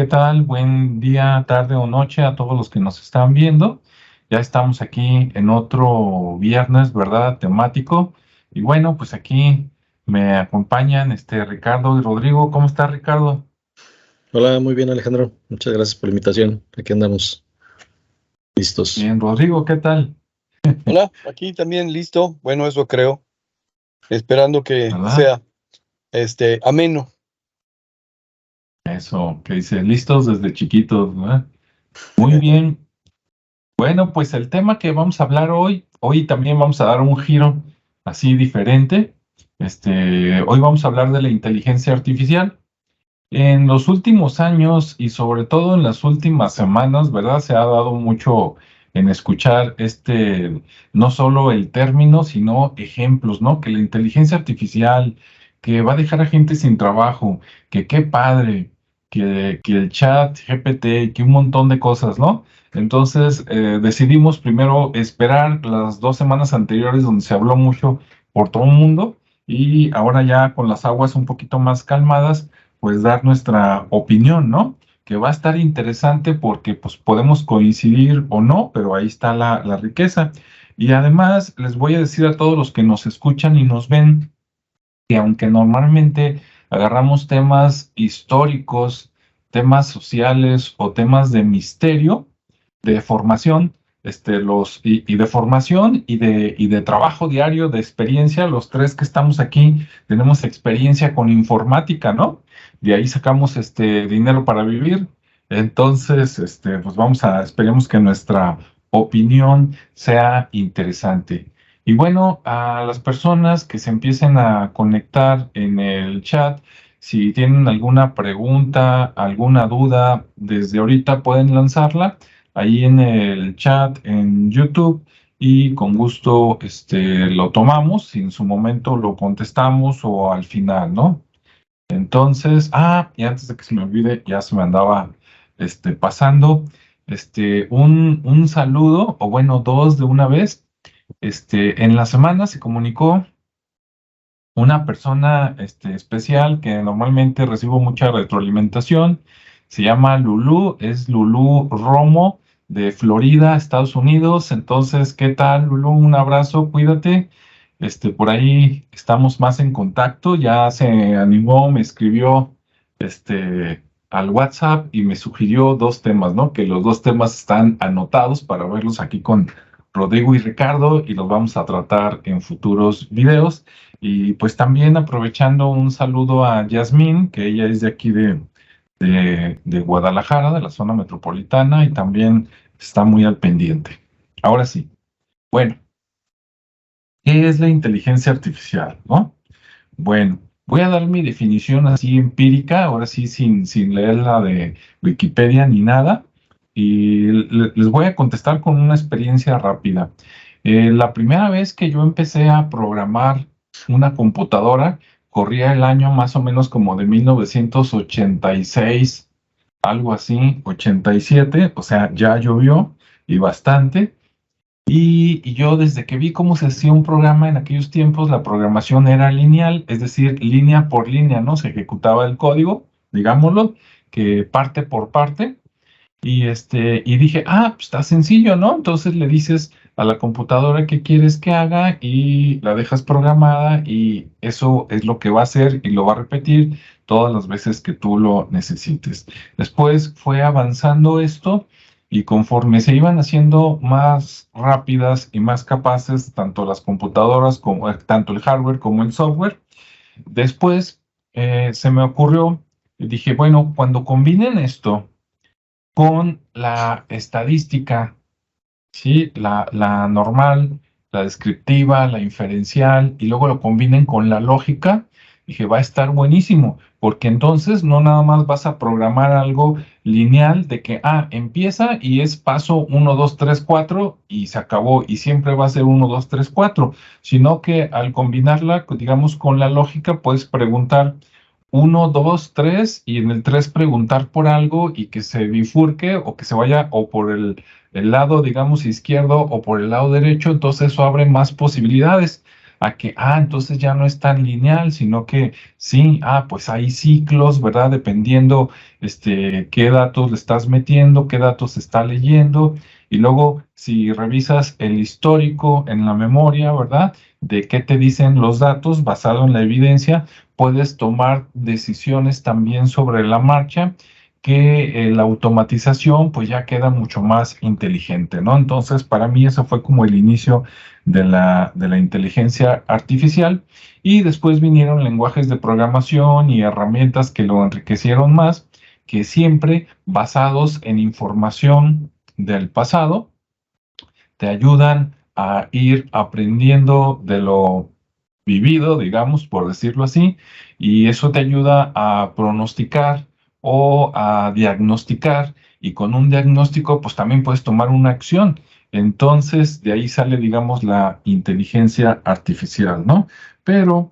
¿qué tal? Buen día, tarde o noche a todos los que nos están viendo. Ya estamos aquí en otro viernes, ¿verdad? Temático. Y bueno, pues aquí me acompañan Ricardo y Rodrigo. ¿Cómo está Ricardo? Hola, muy bien Alejandro. Muchas gracias por la invitación. Aquí andamos listos. Bien, Rodrigo, ¿qué tal? Hola, aquí también listo. Bueno, eso creo. Esperando que ¿Verdad? sea ameno. Eso, que dice, listos desde chiquitos, ¿verdad? Muy bien. Bueno, pues el tema que vamos a hablar hoy también vamos a dar un giro así diferente. Hoy vamos a hablar de la inteligencia artificial. En los últimos años y sobre todo en las últimas semanas, ¿verdad? Se ha dado mucho en escuchar no solo el término, sino ejemplos, ¿no? Que la inteligencia artificial, que va a dejar a gente sin trabajo, que qué padre, que el chat GPT, que un montón de cosas, ¿no? Entonces decidimos primero esperar las 2 semanas anteriores donde se habló mucho por todo el mundo y ahora ya con las aguas un poquito más calmadas pues dar nuestra opinión, ¿no? Que va a estar interesante porque pues podemos coincidir o no, pero ahí está la riqueza. Y además les voy a decir a todos los que nos escuchan y nos ven que aunque normalmente agarramos temas históricos, temas sociales o temas de misterio, de formación, y de formación y de trabajo diario, de experiencia, los tres que estamos aquí tenemos experiencia con informática, ¿no? De ahí sacamos dinero para vivir. Entonces, pues esperemos que nuestra opinión sea interesante. Y bueno, a las personas que se empiecen a conectar en el chat, si tienen alguna pregunta, alguna duda, desde ahorita pueden lanzarla ahí en el chat en YouTube y con gusto lo tomamos, si en su momento lo contestamos o al final, ¿no? Entonces, y antes de que se me olvide, ya se me andaba pasando, un saludo, o bueno, dos de una vez. En la semana se comunicó una persona especial que normalmente recibo mucha retroalimentación. Se llama Lulú, es Lulú Romo de Florida, Estados Unidos. Entonces, ¿qué tal, Lulú? Un abrazo, cuídate. Por ahí estamos más en contacto. Ya se animó, me escribió al WhatsApp y me sugirió dos temas, ¿no? Que los dos temas están anotados para verlos aquí con Rodrigo y Ricardo y los vamos a tratar en futuros videos. Y pues también aprovechando un saludo a Yasmín, que ella es de aquí de Guadalajara, de la zona metropolitana, y también está muy al pendiente. Ahora sí, bueno, ¿qué es la inteligencia artificial, no? Bueno, voy a dar mi definición así empírica, ahora sí sin leer la de Wikipedia ni nada, y les voy a contestar con una experiencia rápida. La primera vez que yo empecé a programar una computadora, corría el año más o menos como de 1986, algo así, 87, o sea, ya llovió y bastante. Y yo desde que vi cómo se hacía un programa en aquellos tiempos, la programación era lineal, es decir, línea por línea, ¿no? Se ejecutaba el código, digámoslo, que parte por parte. Y dije, pues está sencillo, ¿no? Entonces le dices a la computadora qué quieres que haga y la dejas programada y eso es lo que va a hacer y lo va a repetir todas las veces que tú lo necesites. Después fue avanzando esto y conforme se iban haciendo más rápidas y más capaces, tanto las computadoras como tanto el hardware como el software, después se me ocurrió, y dije, bueno, cuando combinen esto con la estadística, ¿sí? La normal, la descriptiva, la inferencial, y luego lo combinen con la lógica, dije, va a estar buenísimo, porque entonces no nada más vas a programar algo lineal de que, empieza y es paso 1, 2, 3, 4 y se acabó, y siempre va a ser 1, 2, 3, 4, sino que al combinarla, digamos, con la lógica, puedes preguntar 1, 2, 3 y en el 3 preguntar por algo y que se bifurque o que se vaya o por el lado, digamos, izquierdo o por el lado derecho, entonces eso abre más posibilidades. a que, entonces ya no es tan lineal, sino que sí, pues hay ciclos, ¿verdad? Dependiendo, qué datos le estás metiendo, qué datos se está leyendo, y luego si revisas el histórico en la memoria, ¿verdad? De qué te dicen los datos basado en la evidencia, puedes tomar decisiones también sobre la marcha que la automatización pues ya queda mucho más inteligente, ¿no? Entonces, para mí eso fue como el inicio de la inteligencia artificial y después vinieron lenguajes de programación y herramientas que lo enriquecieron más, que siempre basados en información del pasado, te ayudan a ir aprendiendo de lo vivido, digamos, por decirlo así, y eso te ayuda a pronosticar o a diagnosticar, y con un diagnóstico, pues también puedes tomar una acción. Entonces, de ahí sale, digamos, la inteligencia artificial, ¿no? Pero,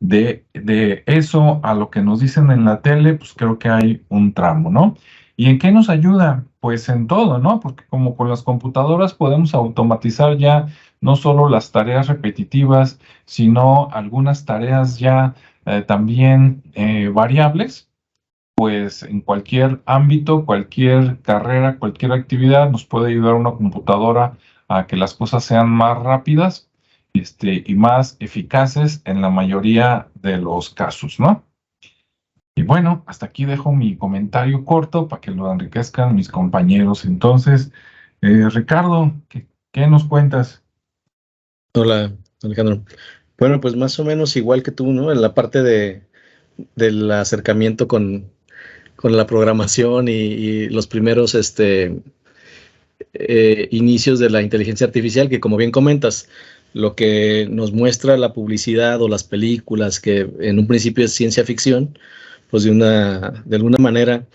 de eso a lo que nos dicen en la tele, pues creo que hay un tramo, ¿no? ¿Y en qué nos ayuda? Pues en todo, ¿no? Porque como con las computadoras podemos automatizar ya no solo las tareas repetitivas, sino algunas tareas ya también variables, pues en cualquier ámbito, cualquier carrera, cualquier actividad nos puede ayudar una computadora a que las cosas sean más rápidas, y más eficaces en la mayoría de los casos, ¿no? Y bueno, hasta aquí dejo mi comentario corto para que lo enriquezcan mis compañeros. Entonces, Ricardo, ¿qué nos cuentas? Hola, Alejandro. Bueno, pues más o menos igual que tú, ¿no? En la parte del acercamiento con la programación y los primeros inicios de la inteligencia artificial, que como bien comentas, lo que nos muestra la publicidad o las películas, que en un principio es ciencia ficción, pues de alguna manera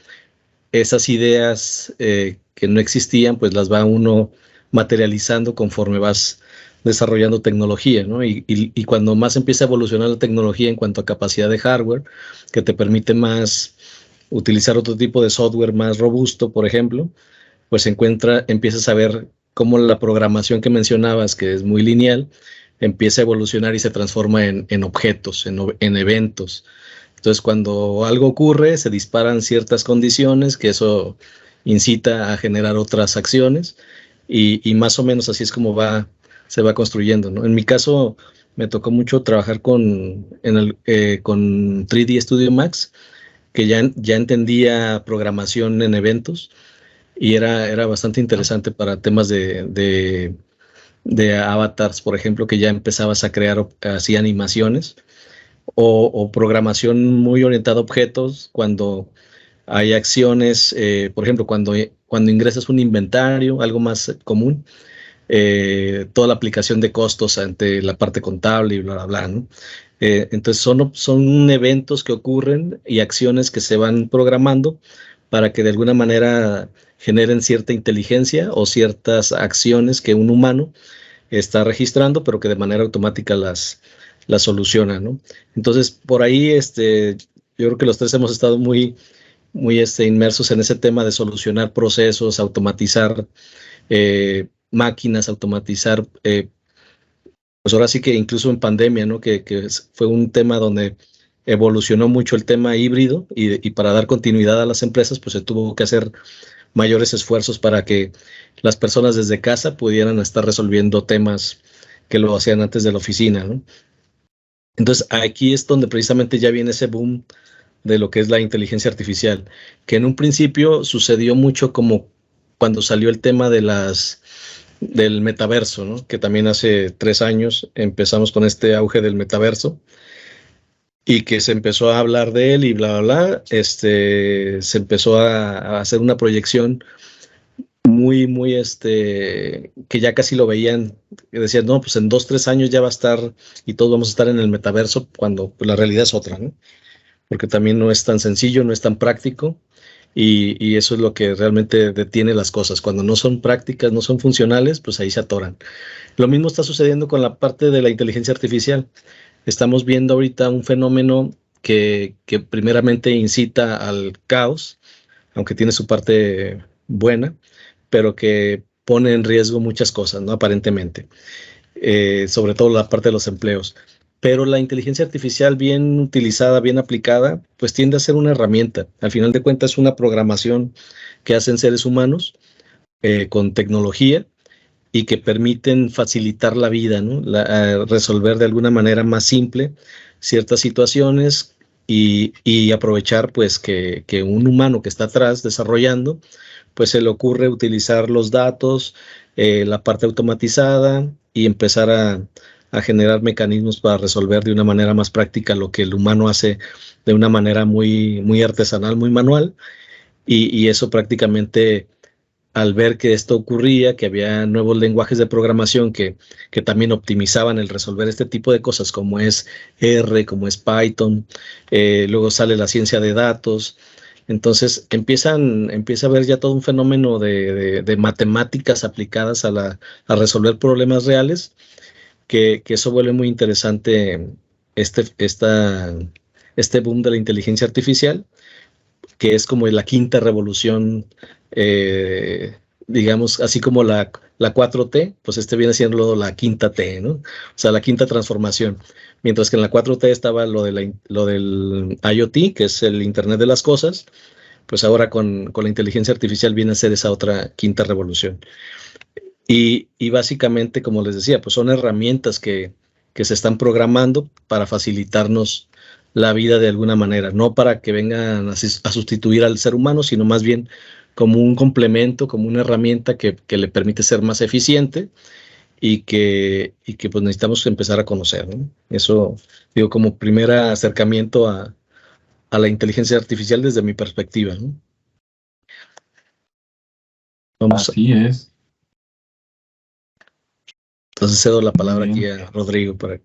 esas ideas que no existían, pues las va uno materializando conforme vas desarrollando tecnología, ¿no? Y cuando más empieza a evolucionar la tecnología en cuanto a capacidad de hardware, que te permite más utilizar otro tipo de software más robusto, por ejemplo, pues empiezas a ver cómo la programación que mencionabas, que es muy lineal, empieza a evolucionar y se transforma en objetos, en eventos. Entonces, cuando algo ocurre, se disparan ciertas condiciones, que eso incita a generar otras acciones, y más o menos así es como se va construyendo, ¿no? En mi caso, me tocó mucho trabajar con 3D Studio Max, que ya entendía programación en eventos, y era bastante interesante para temas de avatars, por ejemplo, que ya empezabas a crear así animaciones o programación muy orientada a objetos cuando hay acciones, por ejemplo, cuando ingresas un inventario, algo más común, toda la aplicación de costos ante la parte contable y bla, bla, bla, ¿no? Entonces son eventos que ocurren y acciones que se van programando para que de alguna manera generen cierta inteligencia o ciertas acciones que un humano está registrando, pero que de manera automática las soluciona, ¿no? Entonces, por ahí, yo creo que los tres hemos estado muy inmersos en ese tema de solucionar procesos, automatizar máquinas, automatizar, pues ahora sí que incluso en pandemia, ¿no? Que fue un tema donde evolucionó mucho el tema híbrido y para dar continuidad a las empresas, pues se tuvo que hacer mayores esfuerzos para que las personas desde casa pudieran estar resolviendo temas que lo hacían antes de la oficina, ¿no? Entonces aquí es donde precisamente ya viene ese boom de lo que es la inteligencia artificial, que en un principio sucedió mucho como cuando salió el tema del metaverso, ¿no? Que también hace 3 años empezamos con este auge del metaverso y que se empezó a hablar de él y bla, bla, bla, se empezó a hacer una proyección muy, que ya casi lo veían, que decían, no, pues en 2, 3 años ya va a estar y todos vamos a estar en el metaverso, cuando pues, la realidad es otra, ¿no? Porque también no es tan sencillo, no es tan práctico, y eso es lo que realmente detiene las cosas. Cuando no son prácticas, no son funcionales, pues ahí se atoran. Lo mismo está sucediendo con la parte de la inteligencia artificial. Estamos viendo ahorita un fenómeno que primeramente incita al caos, aunque tiene su parte buena, pero que pone en riesgo muchas cosas, ¿no? Aparentemente. sobre todo la parte de los empleos. Pero la inteligencia artificial bien utilizada, bien aplicada, pues tiende a ser una herramienta. Al final de cuentas es una programación que hacen seres humanos con tecnología y que permiten facilitar la vida, ¿no? Resolver de alguna manera más simple ciertas situaciones y aprovechar pues que un humano que está atrás desarrollando, pues se le ocurre utilizar los datos, la parte automatizada y empezar a generar mecanismos para resolver de una manera más práctica lo que el humano hace de una manera muy, muy artesanal, muy manual, y eso prácticamente al ver que esto ocurría, que había nuevos lenguajes de programación que también optimizaban el resolver este tipo de cosas, como es R, como es Python, luego sale la ciencia de datos. Entonces empieza a haber ya todo un fenómeno de matemáticas aplicadas a resolver problemas reales, que eso vuelve muy interesante este, esta, este boom de la inteligencia artificial, que es como la quinta revolución, digamos, así como la 4T, pues viene siendo la quinta T, ¿no? O sea, la quinta transformación. Mientras que en la 4T estaba lo del IoT, que es el Internet de las Cosas, pues ahora con la inteligencia artificial viene a ser esa otra quinta revolución. Y básicamente, como les decía, pues son herramientas que se están programando para facilitarnos la vida de alguna manera, no para que vengan a sustituir al ser humano, sino más bien como un complemento, como una herramienta que le permite ser más eficiente y que pues necesitamos empezar a conocer, ¿no? Eso digo como primer acercamiento a la inteligencia artificial desde mi perspectiva, ¿no? Vamos, Así es. entonces cedo la Muy palabra aquí bien. a Rodrigo para que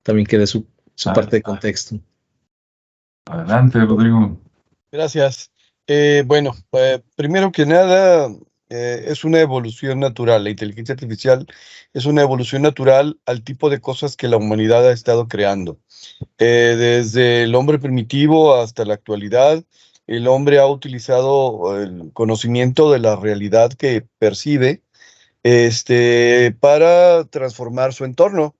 también quede su parte de contexto. Adelante, Rodrigo. Gracias. Bueno, primero que nada, es una evolución natural. La inteligencia artificial es una evolución natural al tipo de cosas que la humanidad ha estado creando. Desde el hombre primitivo hasta la actualidad, el hombre ha utilizado el conocimiento de la realidad que percibe, para transformar su entorno.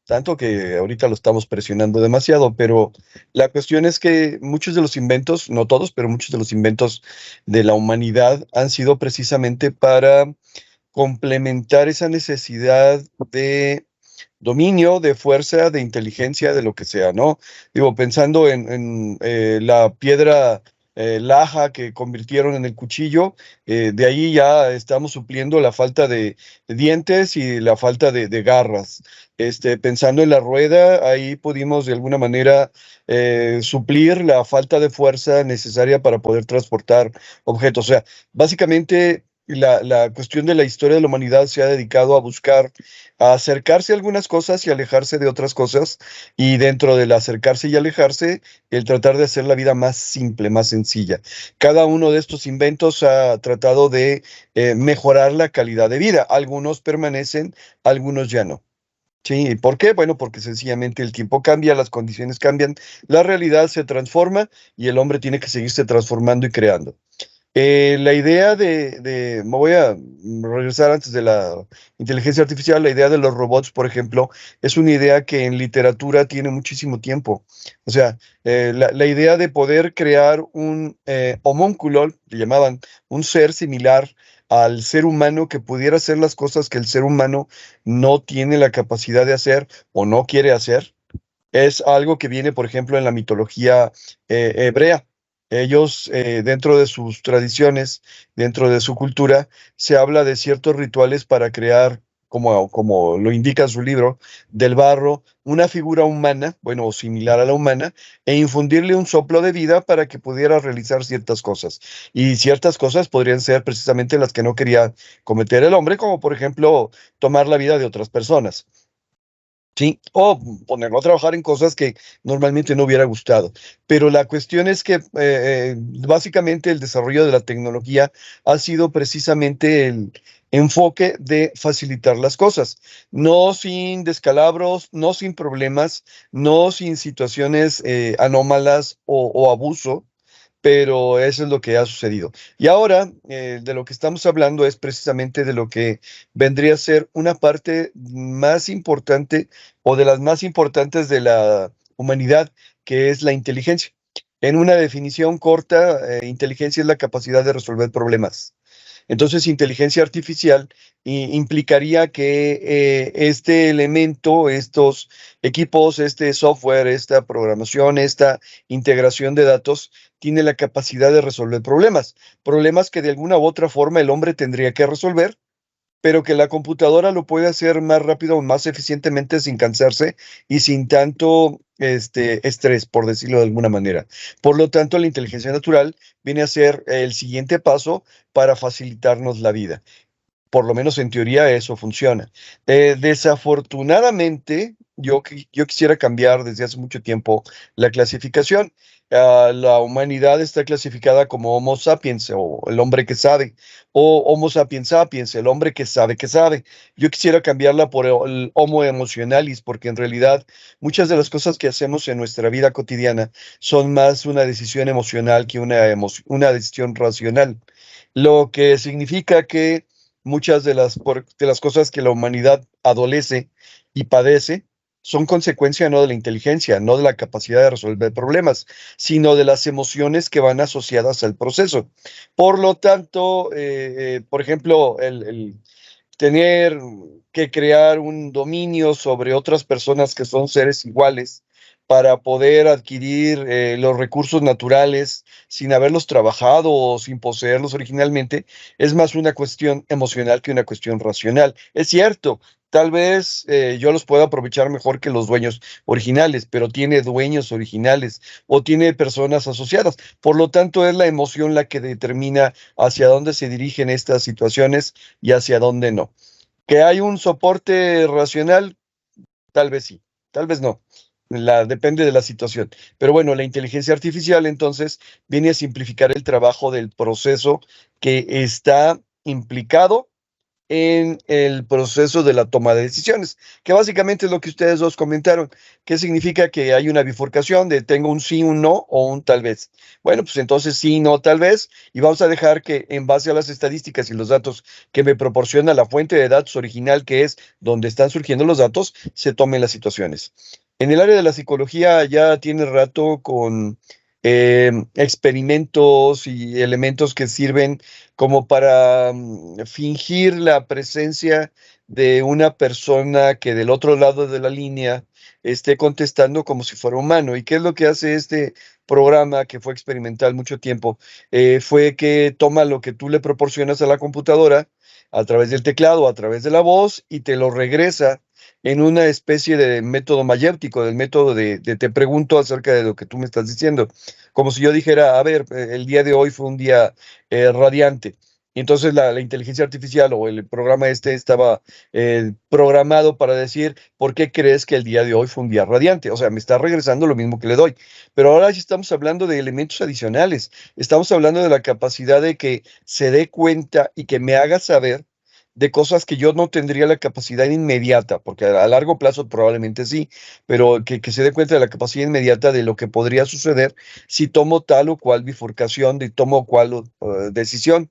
Tanto que ahorita lo estamos presionando demasiado, pero la cuestión es que muchos de los inventos, no todos, pero muchos de los inventos de la humanidad han sido precisamente para complementar esa necesidad de dominio, de fuerza, de inteligencia, de lo que sea, ¿no? Digo, pensando en la piedra laja que convirtieron en el cuchillo, de ahí ya estamos supliendo la falta de dientes y la falta de garras. Pensando en la rueda, ahí pudimos de alguna manera suplir la falta de fuerza necesaria para poder transportar objetos. O sea, básicamente la cuestión de la historia de la humanidad se ha dedicado a buscar a acercarse a algunas cosas y alejarse de otras cosas, y dentro del acercarse y alejarse, el tratar de hacer la vida más simple, más sencilla. Cada uno de estos inventos ha tratado de mejorar la calidad de vida. Algunos permanecen, algunos ya no. Sí, ¿por qué? Bueno, porque sencillamente el tiempo cambia, las condiciones cambian, la realidad se transforma y el hombre tiene que seguirse transformando y creando. La idea me voy a regresar antes de la inteligencia artificial, la idea de los robots, por ejemplo, es una idea que en literatura tiene muchísimo tiempo. O sea, la idea de poder crear un homúnculo, le llamaban, un ser similar al ser humano que pudiera hacer las cosas que el ser humano no tiene la capacidad de hacer o no quiere hacer, es algo que viene, por ejemplo, en la mitología hebrea. Ellos, dentro de sus tradiciones, dentro de su cultura, se habla de ciertos rituales para crear, como lo indica su libro, del barro, una figura humana, bueno, o similar a la humana, e infundirle un soplo de vida para que pudiera realizar ciertas cosas. Y ciertas cosas podrían ser precisamente las que no quería cometer el hombre, como por ejemplo tomar la vida de otras personas. Sí, o ponerlo a trabajar en cosas que normalmente no hubiera gustado. Pero la cuestión es que básicamente el desarrollo de la tecnología ha sido precisamente el enfoque de facilitar las cosas, no sin descalabros, no sin problemas, no sin situaciones anómalas o abuso, pero eso es lo que ha sucedido. Y ahora, de lo que estamos hablando es precisamente de lo que vendría a ser una parte más importante o de las más importantes de la humanidad, que es la inteligencia. En una definición corta, inteligencia es la capacidad de resolver problemas. Entonces, inteligencia artificial implicaría que este elemento, estos equipos, este software, esta programación, esta integración de datos, tiene la capacidad de resolver problemas, problemas que de alguna u otra forma el hombre tendría que resolver, pero que la computadora lo puede hacer más rápido, más eficientemente, sin cansarse y sin tanto estrés, por decirlo de alguna manera. Por lo tanto, la inteligencia natural viene a ser el siguiente paso para facilitarnos la vida. Por lo menos en teoría eso funciona. Desafortunadamente, yo quisiera cambiar desde hace mucho tiempo la clasificación. La humanidad está clasificada como Homo sapiens, o el hombre que sabe, o Homo sapiens sapiens, el hombre que sabe que sabe. Yo quisiera cambiarla por el Homo emotionalis, porque en realidad muchas de las cosas que hacemos en nuestra vida cotidiana son más una decisión emocional que una decisión racional. Lo que significa que muchas de las cosas que la humanidad adolece y padece son consecuencia no de la inteligencia, no de la capacidad de resolver problemas, sino de las emociones que van asociadas al proceso. Por lo tanto, por ejemplo, el tener que crear un dominio sobre otras personas que son seres iguales para poder adquirir los recursos naturales sin haberlos trabajado o sin poseerlos originalmente, es más una cuestión emocional que una cuestión racional. Es cierto, tal vez yo los pueda aprovechar mejor que los dueños originales, pero tiene dueños originales o tiene personas asociadas. Por lo tanto, es la emoción la que determina hacia dónde se dirigen estas situaciones y hacia dónde no. Que hay un soporte racional, tal vez sí, tal vez no. Depende de la situación. Pero bueno, la inteligencia artificial entonces viene a simplificar el trabajo del proceso que está implicado en el proceso de la toma de decisiones, que básicamente es lo que ustedes dos comentaron, que significa que hay una bifurcación de tengo un sí, un no o un tal vez. Bueno, pues entonces sí, no, tal vez, y vamos a dejar que en base a las estadísticas y los datos que me proporciona la fuente de datos original, que es donde están surgiendo los datos, se tomen las situaciones. En el área de la psicología ya tiene rato con experimentos y elementos que sirven como para fingir la presencia de una persona que del otro lado de la línea esté contestando como si fuera humano. ¿Y qué es lo que hace este programa que fue experimental mucho tiempo? Fue que toma lo que tú le proporcionas a la computadora a través del teclado, a través de la voz, y te lo regresa en una especie de método mayéutico, del método de te pregunto acerca de lo que tú me estás diciendo. Como si yo dijera, a ver, el día de hoy fue un día radiante. Y entonces la inteligencia artificial o el programa estaba programado para decir, ¿por qué crees que el día de hoy fue un día radiante? O sea, me está regresando lo mismo que le doy. Pero ahora sí estamos hablando de elementos adicionales. Estamos hablando de la capacidad de que se dé cuenta y que me haga saber de cosas que yo no tendría la capacidad inmediata, porque a largo plazo probablemente sí, pero que se dé cuenta de la capacidad inmediata de lo que podría suceder si tomo tal o cual bifurcación, de tomo cual decisión.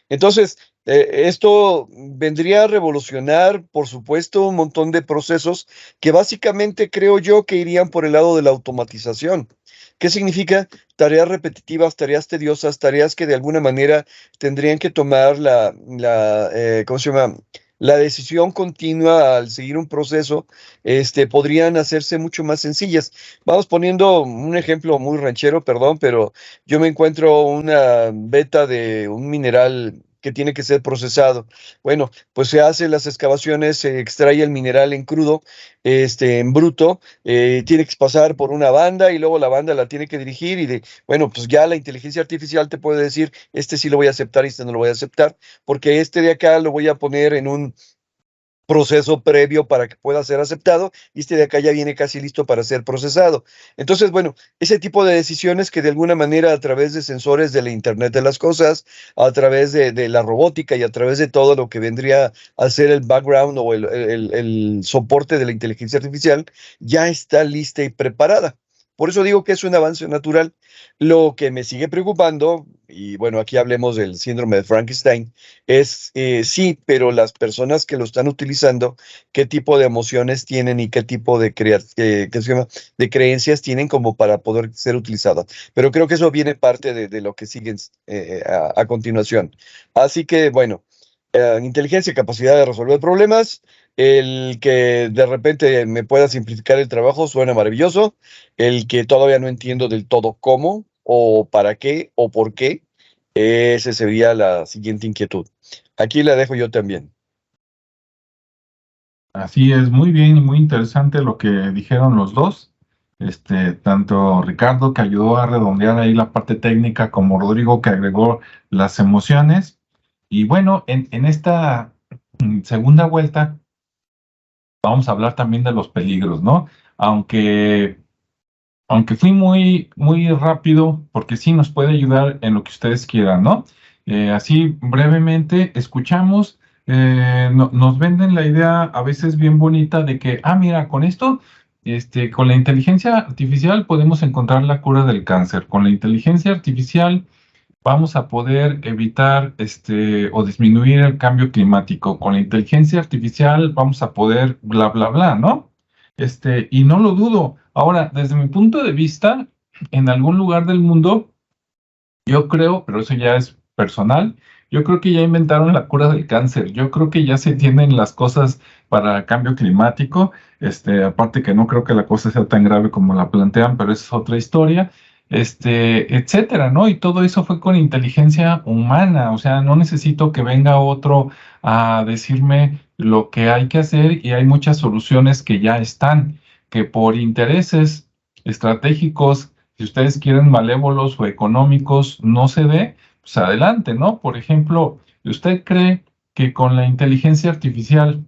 Entonces, esto vendría a revolucionar, por supuesto, un montón de procesos que básicamente creo yo que irían por el lado de la automatización. ¿Qué significa? Tareas repetitivas, tareas tediosas, tareas que de alguna manera tendrían que tomar ¿cómo se llama? La decisión continua al seguir un proceso, podrían hacerse mucho más sencillas. Vamos poniendo un ejemplo muy ranchero, perdón, pero yo me encuentro una beta de un mineral que tiene que ser procesado. Bueno, pues se hacen las excavaciones, se extrae el mineral en crudo, en bruto, tiene que pasar por una banda y luego la banda la tiene que dirigir bueno, pues ya la inteligencia artificial te puede decir, este sí lo voy a aceptar y este no lo voy a aceptar, porque este de acá lo voy a poner en un proceso previo para que pueda ser aceptado y este de acá ya viene casi listo para ser procesado. Entonces, bueno, ese tipo de decisiones que de alguna manera a través de sensores de la Internet de las cosas, a través de la robótica y a través de todo lo que vendría a ser el background o el soporte de la inteligencia artificial, ya está lista y preparada. Por eso digo que es un avance natural. Lo que me sigue preocupando, y bueno, aquí hablemos del síndrome de Frankenstein, es sí, pero las personas que lo están utilizando, qué tipo de emociones tienen y qué tipo de, ¿qué se llama? De creencias tienen como para poder ser utilizadas. Pero creo que eso viene parte de lo que siguen a continuación. Así que, bueno, inteligencia, capacidad de resolver problemas. El que de repente me pueda simplificar el trabajo suena maravilloso. El que todavía no entiendo del todo cómo, o para qué, o por qué, esa sería la siguiente inquietud. Aquí la dejo yo también. Así es, muy bien y muy interesante lo que dijeron los dos. Tanto Ricardo, que ayudó a redondear ahí la parte técnica, como Rodrigo, que agregó las emociones. Y bueno, en esta segunda vuelta vamos a hablar también de los peligros, ¿no? Aunque, aunque fui muy rápido, porque sí nos puede ayudar en lo que ustedes quieran, ¿no? Así brevemente escuchamos, nos venden la idea a veces bien bonita de que, mira, con esto, con la inteligencia artificial podemos encontrar la cura del cáncer. Con la inteligencia artificial vamos a poder evitar o disminuir el cambio climático. Con la inteligencia artificial vamos a poder bla, bla, bla, ¿no? Y no lo dudo. Ahora, desde mi punto de vista, en algún lugar del mundo, yo creo, pero eso ya es personal, yo creo que ya inventaron la cura del cáncer. Yo creo que ya se tienen las cosas para el cambio climático. Aparte que no creo que la cosa sea tan grave como la plantean, pero esa es otra historia. Etcétera, ¿no? Y todo eso fue con inteligencia humana. O sea, no necesito que venga otro a decirme lo que hay que hacer, y hay muchas soluciones que ya están, que por intereses estratégicos, si ustedes quieren, malévolos o económicos, no se dé, pues adelante, ¿no? Por ejemplo, ¿usted cree que con la inteligencia artificial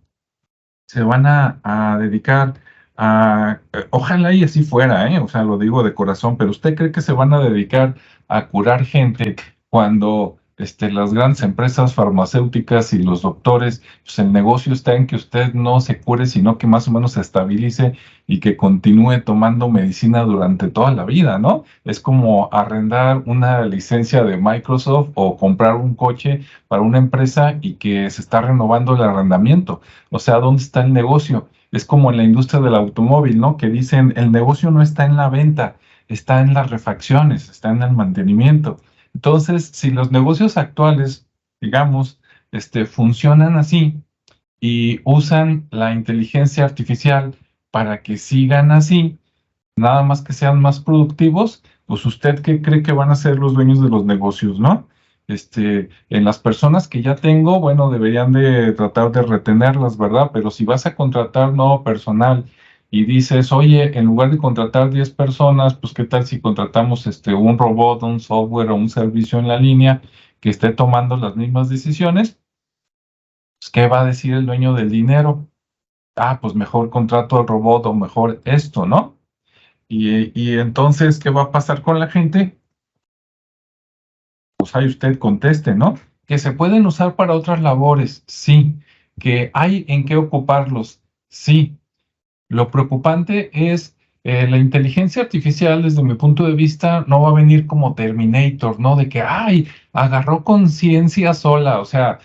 se van a dedicar ojalá y así fuera, ¿eh? O sea, lo digo de corazón, pero ¿usted cree que se van a dedicar a curar gente cuando las grandes empresas farmacéuticas y los doctores, pues el negocio está en que usted no se cure, sino que más o menos se estabilice y que continúe tomando medicina durante toda la vida, ¿no? Es como arrendar una licencia de Microsoft o comprar un coche para una empresa y que se está renovando el arrendamiento. O sea, ¿dónde está el negocio? Es como en la industria del automóvil, ¿no? Que dicen, el negocio no está en la venta, está en las refacciones, está en el mantenimiento. Entonces, si los negocios actuales, digamos, funcionan así y usan la inteligencia artificial para que sigan así, nada más que sean más productivos, pues usted qué cree que van a ser los dueños de los negocios, ¿no? En las personas que ya tengo, bueno, deberían de tratar de retenerlas, ¿verdad? Pero si vas a contratar nuevo personal y dices, oye, en lugar de contratar 10 personas, pues qué tal si contratamos un robot, un software o un servicio en la línea que esté tomando las mismas decisiones, pues ¿qué va a decir el dueño del dinero? Pues mejor contrato al robot o mejor esto, ¿no? Y entonces, ¿qué va a pasar con la gente? Pues ahí usted conteste, ¿no? Que se pueden usar para otras labores, sí. Que hay en qué ocuparlos, sí. Lo preocupante es la inteligencia artificial, desde mi punto de vista, no va a venir como Terminator, ¿no? De que, agarró conciencia sola, o sea,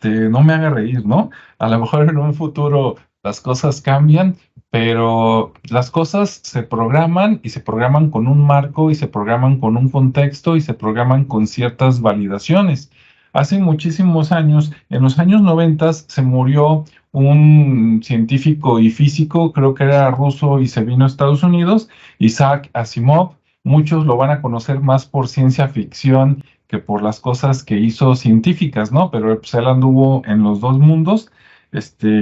no me haga reír, ¿no? A lo mejor en un futuro las cosas cambian, pero las cosas se programan y se programan con un marco y se programan con un contexto y se programan con ciertas validaciones. Hace muchísimos años, en los años 90, se murió un científico y físico, creo que era ruso y se vino a Estados Unidos, Isaac Asimov. Muchos lo van a conocer más por ciencia ficción que por las cosas que hizo científicas, ¿no? Pero pues, él anduvo en los dos mundos.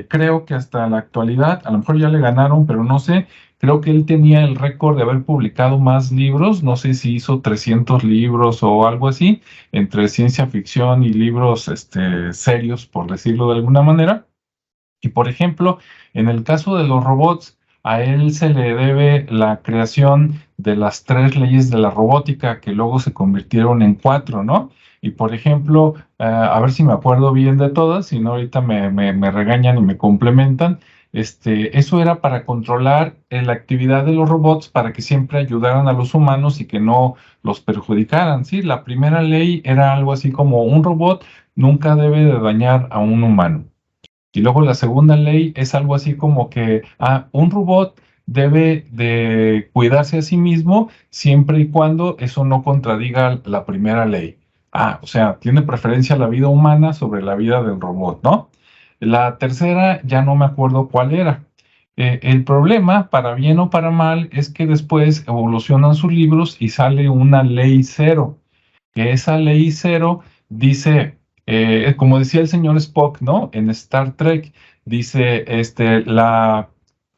Creo que hasta la actualidad, a lo mejor ya le ganaron, pero no sé, creo que él tenía el récord de haber publicado más libros, no sé si hizo 300 libros o algo así, entre ciencia ficción y libros serios, por decirlo de alguna manera. Y por ejemplo, en el caso de los robots, a él se le debe la creación de las 3 leyes de la robótica, que luego se convirtieron en 4, ¿no? Y por ejemplo, a ver si me acuerdo bien de todas, si no ahorita me regañan y me complementan. eso era para controlar la actividad de los robots para que siempre ayudaran a los humanos y que no los perjudicaran, ¿sí? La primera ley era algo así como un robot nunca debe de dañar a un humano. Y luego la segunda ley es algo así como que un robot debe de cuidarse a sí mismo siempre y cuando eso no contradiga la primera ley. O sea, tiene preferencia la vida humana sobre la vida del robot, ¿no? La tercera ya no me acuerdo cuál era. El problema, para bien o para mal, es que después evolucionan sus libros y sale una ley cero, que esa ley cero dice, como decía el señor Spock, ¿no? En Star Trek, dice,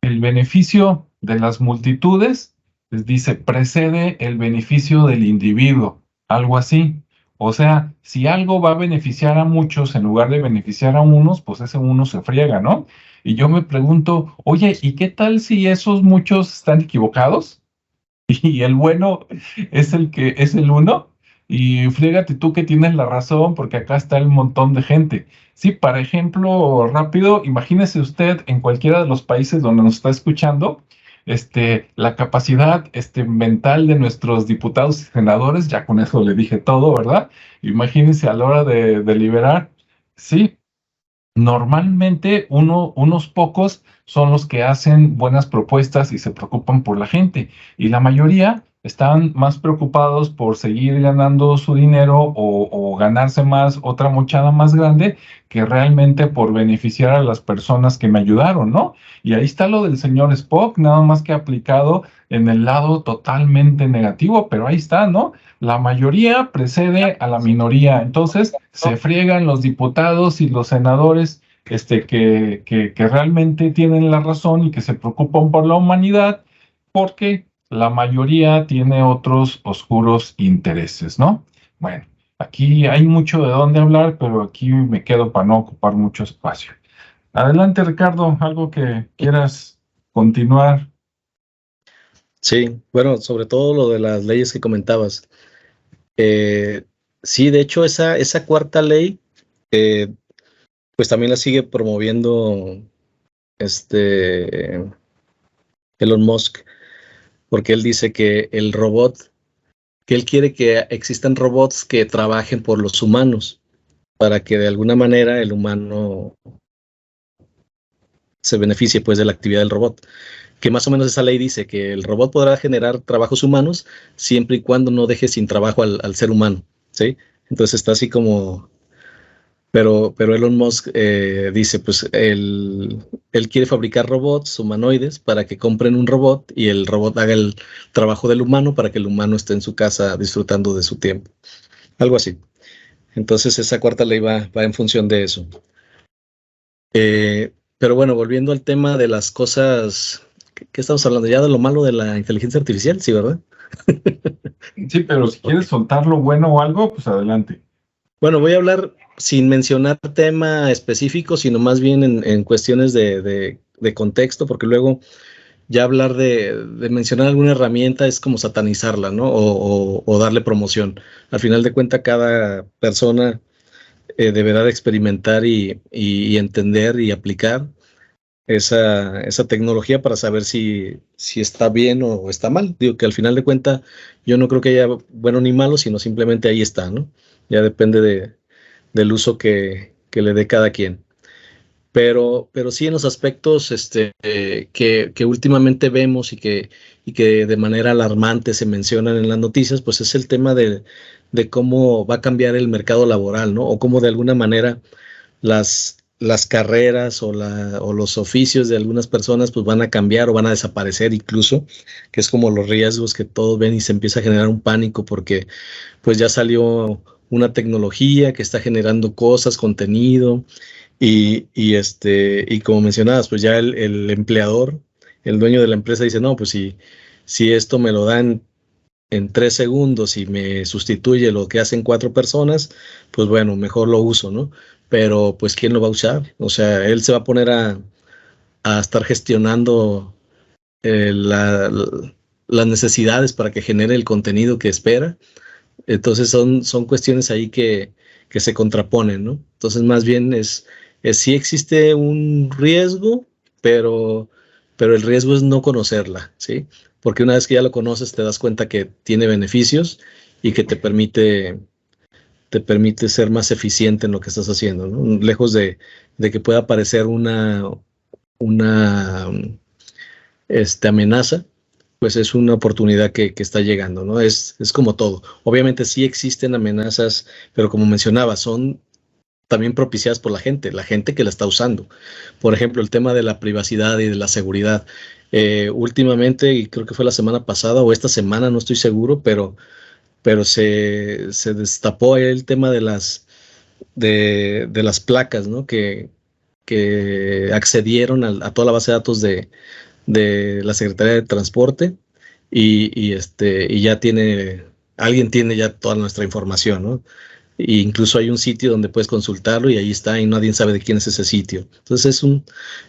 el beneficio de las multitudes, les dice, precede el beneficio del individuo, algo así. O sea, si algo va a beneficiar a muchos en lugar de beneficiar a unos, pues ese uno se friega, ¿no? Y yo me pregunto, oye, ¿y qué tal si esos muchos están equivocados? Y el bueno es el que es el uno, y frígate tú que tienes la razón, porque acá está el montón de gente. Sí, por ejemplo, rápido, imagínese usted en cualquiera de los países donde nos está escuchando, la capacidad mental de nuestros diputados y senadores, ya con eso le dije todo, ¿verdad? Imagínense a la hora de deliberar, sí. Normalmente unos pocos son los que hacen buenas propuestas y se preocupan por la gente, y la mayoría están más preocupados por seguir ganando su dinero o ganarse más, otra mochada más grande, que realmente por beneficiar a las personas que me ayudaron, ¿no? Y ahí está lo del señor Spock, nada más que aplicado en el lado totalmente negativo, pero ahí está, ¿no? La mayoría precede a la minoría, entonces se friegan los diputados y los senadores, que realmente tienen la razón y que se preocupan por la humanidad, porque la mayoría tiene otros oscuros intereses, ¿no? Bueno, aquí hay mucho de dónde hablar, pero aquí me quedo para no ocupar mucho espacio. Adelante, Ricardo, algo que quieras continuar. Sí, bueno, sobre todo lo de las leyes que comentabas. Sí, de hecho, esa cuarta ley, pues también la sigue promoviendo Elon Musk, porque él dice que que él quiere que existan robots que trabajen por los humanos, para que de alguna manera el humano se beneficie pues de la actividad del robot. Que más o menos esa ley dice que el robot podrá generar trabajos humanos siempre y cuando no deje sin trabajo al ser humano, ¿sí? Entonces está así como... Pero Elon Musk dice, pues él quiere fabricar robots humanoides para que compren un robot y el robot haga el trabajo del humano para que el humano esté en su casa disfrutando de su tiempo. Algo así. Entonces esa cuarta ley va en función de eso. Pero bueno, volviendo al tema de las cosas, ¿qué estamos hablando? Ya de lo malo de la inteligencia artificial, ¿sí, verdad? Sí, pero si quieres soltar lo bueno o algo, pues adelante. Bueno, voy a hablar sin mencionar tema específico, sino más bien en cuestiones de contexto, porque luego ya hablar de mencionar alguna herramienta es como satanizarla, ¿no? O darle promoción. Al final de cuentas, cada persona deberá de experimentar y entender y aplicar esa tecnología para saber si está bien o está mal. Digo que al final de cuentas yo no creo que haya bueno ni malo, sino simplemente ahí está, ¿no? Ya depende del uso que le dé cada quien. Pero sí en los aspectos que últimamente vemos y que de manera alarmante se mencionan en las noticias, pues es el tema de cómo va a cambiar el mercado laboral, ¿no? O cómo de alguna manera las carreras o los oficios de algunas personas pues van a cambiar o van a desaparecer incluso, que es como los riesgos que todos ven y se empieza a generar un pánico porque pues ya salió una tecnología que está generando cosas, contenido y como mencionabas, pues ya el empleador, el dueño de la empresa dice, no, pues si esto me lo dan en 3 segundos y me sustituye lo que hacen 4 personas, pues bueno, mejor lo uso, ¿no? Pero pues ¿quién lo va a usar? O sea, él se va a poner a estar gestionando las necesidades para que genere el contenido que espera. Entonces son cuestiones ahí que se contraponen, ¿no? Entonces más bien es sí existe un riesgo, pero el riesgo es no conocerla, ¿sí? Porque una vez que ya lo conoces, te das cuenta que tiene beneficios y que te permite ser más eficiente en lo que estás haciendo, ¿no? Lejos de que pueda parecer una amenaza, pues es una oportunidad que está llegando, ¿no? Es como todo. Obviamente sí existen amenazas, pero como mencionaba, son también propiciadas por la gente que la está usando. Por ejemplo, el tema de la privacidad y de la seguridad. Últimamente, y creo que fue la semana pasada o esta semana, no estoy seguro, pero se destapó el tema de las placas, ¿no? Que accedieron a toda la base de datos de la Secretaría de Transporte y ya alguien tiene ya toda nuestra información, ¿no? E incluso hay un sitio donde puedes consultarlo y ahí está y nadie sabe de quién es ese sitio. Entonces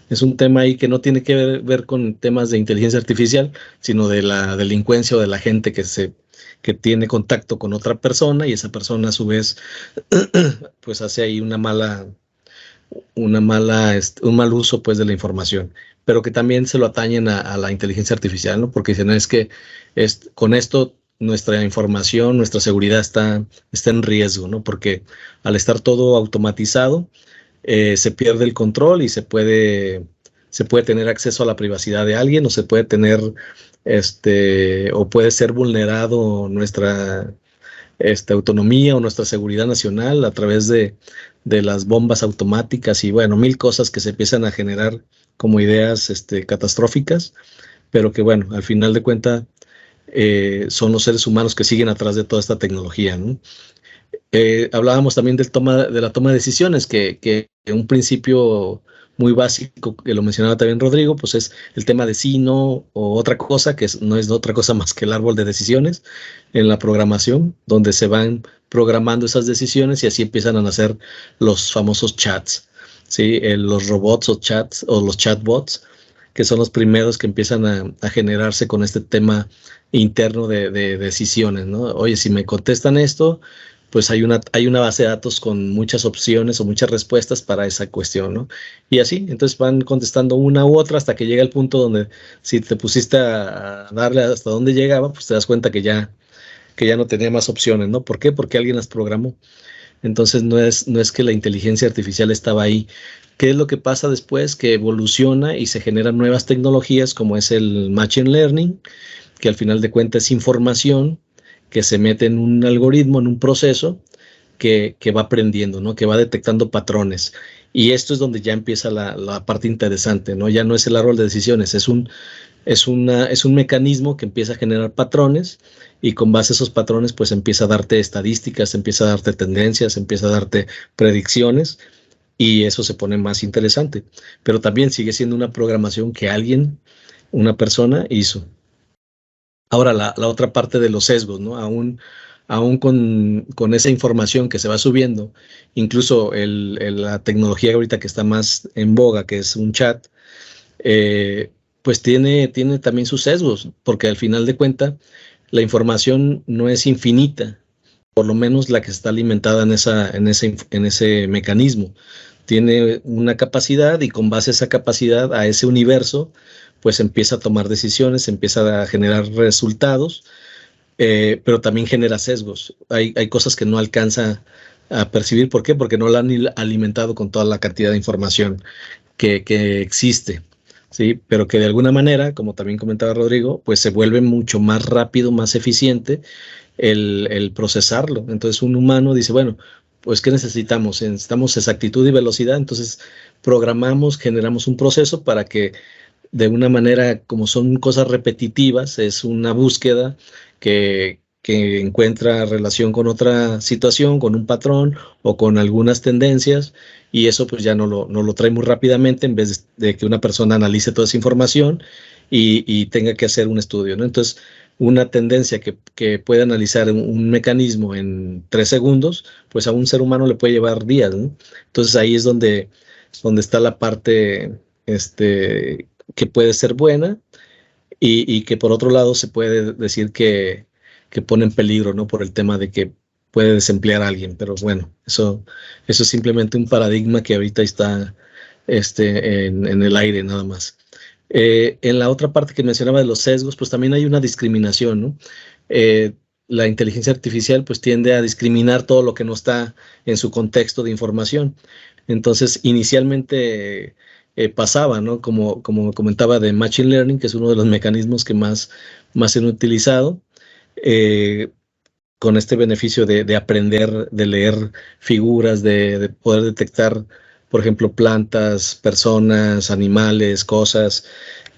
es un tema ahí que no tiene que ver con temas de inteligencia artificial, sino de la delincuencia o de la gente que tiene contacto con otra persona y esa persona a su vez pues hace ahí un mal uso pues de la información, pero que también se lo atañen a la inteligencia artificial, ¿no? Porque dicen es que con esto nuestra información, nuestra seguridad está en riesgo, ¿no? Porque al estar todo automatizado, se pierde el control y se puede tener acceso a la privacidad de alguien o se puede tener, o puede ser vulnerado nuestra autonomía o nuestra seguridad nacional a través de las bombas automáticas y bueno, mil cosas que se empiezan a generar como ideas catastróficas, pero que bueno, al final de cuentas son los seres humanos que siguen atrás de toda esta tecnología, ¿no? Hablábamos también de la toma de decisiones, que un principio muy básico, que lo mencionaba también Rodrigo, pues es el tema de sí, no, o otra cosa, que no es otra cosa más que el árbol de decisiones en la programación, donde se van programando esas decisiones y así empiezan a nacer los famosos chats, ¿sí? Los robots o chats, o los chatbots, que son los primeros que empiezan a generarse con este tema interno de decisiones, ¿no? Oye, si me contestan esto, pues hay una base de datos con muchas opciones o muchas respuestas para esa cuestión, ¿no? Y así, entonces van contestando una u otra hasta que llega el punto donde si te pusiste a darle hasta dónde llegaba, pues te das cuenta que ya no tenía más opciones, ¿no? ¿Por qué? Porque alguien las programó. Entonces no es que la inteligencia artificial estaba ahí. ¿Qué es lo que pasa después? Que evoluciona y se generan nuevas tecnologías como es el Machine Learning, que al final de cuentas es información que se mete en un algoritmo, en un proceso que va aprendiendo, ¿no? Que va detectando patrones. Y esto es donde ya empieza la parte interesante, ¿no? Ya no es el árbol de decisiones, es un mecanismo que empieza a generar patrones y con base a esos patrones pues empieza a darte estadísticas, empieza a darte tendencias, empieza a darte predicciones y eso se pone más interesante. Pero también sigue siendo una programación que una persona hizo. Ahora, la otra parte de los sesgos, ¿no? Aún con esa información que se va subiendo, incluso la tecnología ahorita que está más en boga, que es un chat, pues tiene también sus sesgos, porque al final de cuentas la información no es infinita, por lo menos la que está alimentada en ese mecanismo. Tiene una capacidad y con base a esa capacidad, a ese universo, pues empieza a tomar decisiones, empieza a generar resultados, pero también genera sesgos. Hay cosas que no alcanza a percibir. ¿Por qué? Porque no la han alimentado con toda la cantidad de información que existe, ¿sí? Pero que de alguna manera, como también comentaba Rodrigo, pues se vuelve mucho más rápido, más eficiente el procesarlo. Entonces un humano dice, bueno, pues ¿qué necesitamos? Necesitamos exactitud y velocidad, entonces programamos, generamos un proceso para que de una manera, como son cosas repetitivas, es una búsqueda que encuentra relación con otra situación, con un patrón o con algunas tendencias, y eso pues ya no lo trae muy rápidamente en vez de que una persona analice toda esa información y tenga que hacer un estudio, ¿no? Entonces, una tendencia que puede analizar un mecanismo en 3 segundos, pues a un ser humano le puede llevar días, ¿no? Entonces ahí es donde está la parte que puede ser buena y que por otro lado se puede decir que pone en peligro, ¿no? Por el tema de que puede desemplear a alguien, pero bueno, eso es simplemente un paradigma que ahorita está en el aire nada más. En la otra parte que mencionaba de los sesgos, pues también hay una discriminación, ¿no? La inteligencia artificial pues tiende a discriminar todo lo que no está en su contexto de información. Entonces, inicialmente pasaba, ¿no? Como comentaba de Machine Learning, que es uno de los mecanismos que más se han utilizado, eh, con este beneficio de aprender, de leer figuras, de poder detectar, por ejemplo, plantas, personas, animales, cosas,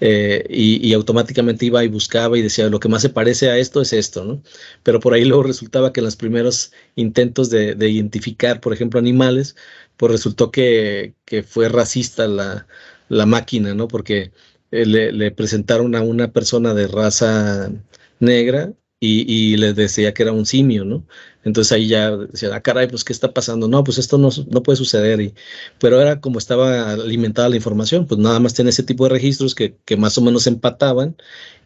y automáticamente iba y buscaba y decía, lo que más se parece a esto es esto, ¿no? Pero por ahí luego resultaba que en los primeros intentos de identificar, por ejemplo, animales, pues resultó que fue racista la máquina, ¿no? Porque le presentaron a una persona de raza negra y les decía que era un simio, ¿no? Entonces ahí ya decía, caray, pues, ¿qué está pasando? No, pues esto no puede suceder. Pero era como estaba alimentada la información, pues nada más tiene ese tipo de registros que más o menos empataban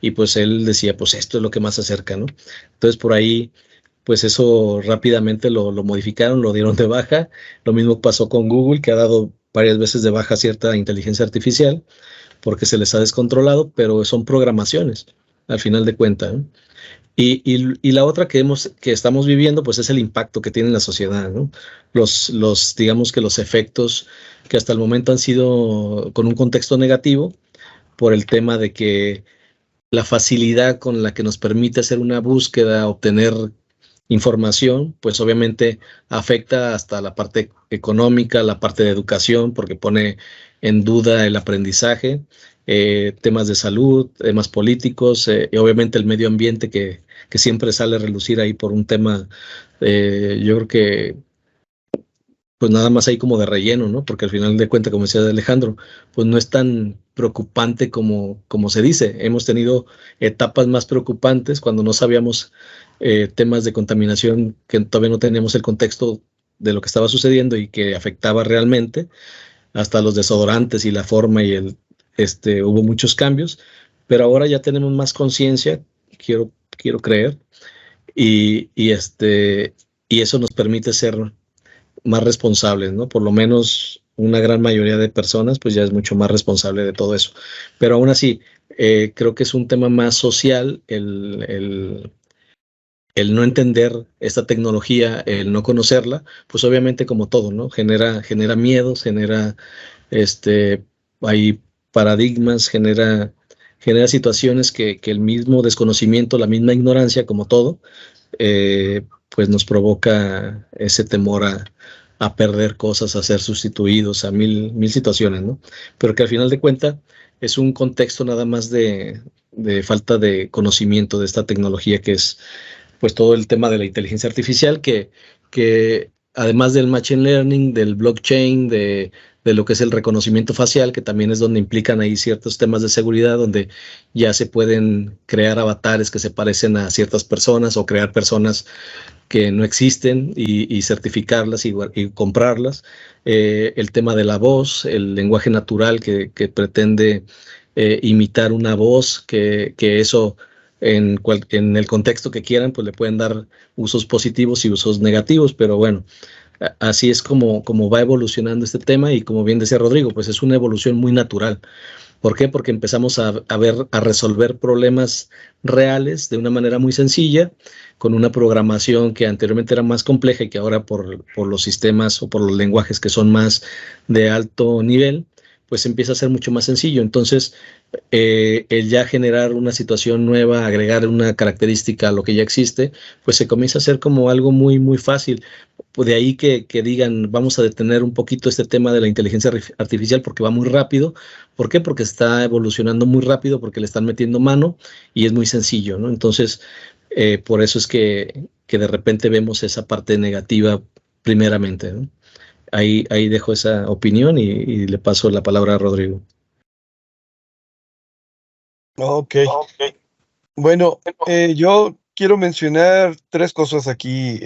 y pues él decía, pues esto es lo que más se acerca, ¿no? Entonces por ahí, pues eso rápidamente lo modificaron, lo dieron de baja. Lo mismo pasó con Google, que ha dado varias veces de baja cierta inteligencia artificial porque se les ha descontrolado, pero son programaciones, al final de cuentas, ¿no? Y la otra que estamos viviendo, pues es el impacto que tiene en la sociedad, ¿no? Digamos que los efectos que hasta el momento han sido con un contexto negativo por el tema de que la facilidad con la que nos permite hacer una búsqueda, obtener información, pues obviamente afecta hasta la parte económica, la parte de educación, porque pone en duda el aprendizaje, temas de salud, temas políticos, y obviamente el medio ambiente que siempre sale a relucir ahí por un tema, yo creo que pues nada más ahí como de relleno, ¿no? Porque al final de cuentas, como decía Alejandro, pues no es tan preocupante como se dice. Hemos tenido etapas más preocupantes cuando no sabíamos temas de contaminación, que todavía no teníamos el contexto de lo que estaba sucediendo y que afectaba realmente, hasta los desodorantes y la forma hubo muchos cambios, pero ahora ya tenemos más conciencia, quiero creer, y eso nos permite ser más responsables, ¿no? Por lo menos una gran mayoría de personas, pues ya es mucho más responsable de todo eso. Pero aún así, creo que es un tema más social el no entender esta tecnología, el no conocerla, pues obviamente como todo, ¿no? Genera miedos, este, hay paradigmas, genera situaciones que el mismo desconocimiento, la misma ignorancia, como todo, pues nos provoca ese temor a perder cosas, a ser sustituidos, a mil situaciones, ¿no? Pero que al final de cuentas es un contexto nada más de falta de conocimiento de esta tecnología que es pues todo el tema de la inteligencia artificial que además del machine learning, del blockchain, de lo que es el reconocimiento facial, que también es donde implican ahí ciertos temas de seguridad, donde ya se pueden crear avatares que se parecen a ciertas personas o crear personas que no existen y certificarlas y comprarlas. El tema de la voz, el lenguaje natural que pretende imitar una voz, que eso en el contexto que quieran, pues le pueden dar usos positivos y usos negativos, pero bueno, así es como va evolucionando este tema y como bien decía Rodrigo, pues es una evolución muy natural. ¿Por qué? Porque empezamos a resolver problemas reales de una manera muy sencilla, con una programación que anteriormente era más compleja y que ahora por los sistemas o por los lenguajes que son más de alto nivel, pues empieza a ser mucho más sencillo. Entonces, el ya generar una situación nueva, agregar una característica a lo que ya existe, pues se comienza a hacer como algo muy, muy fácil. Pues de ahí que digan, vamos a detener un poquito este tema de la inteligencia artificial porque va muy rápido. ¿Por qué? Porque está evolucionando muy rápido, porque le están metiendo mano y es muy sencillo, ¿no? Entonces, por eso es que de repente vemos esa parte negativa primeramente, ¿no? Ahí dejo esa opinión y le paso la palabra a Rodrigo. Ok. Bueno, yo quiero mencionar tres cosas aquí,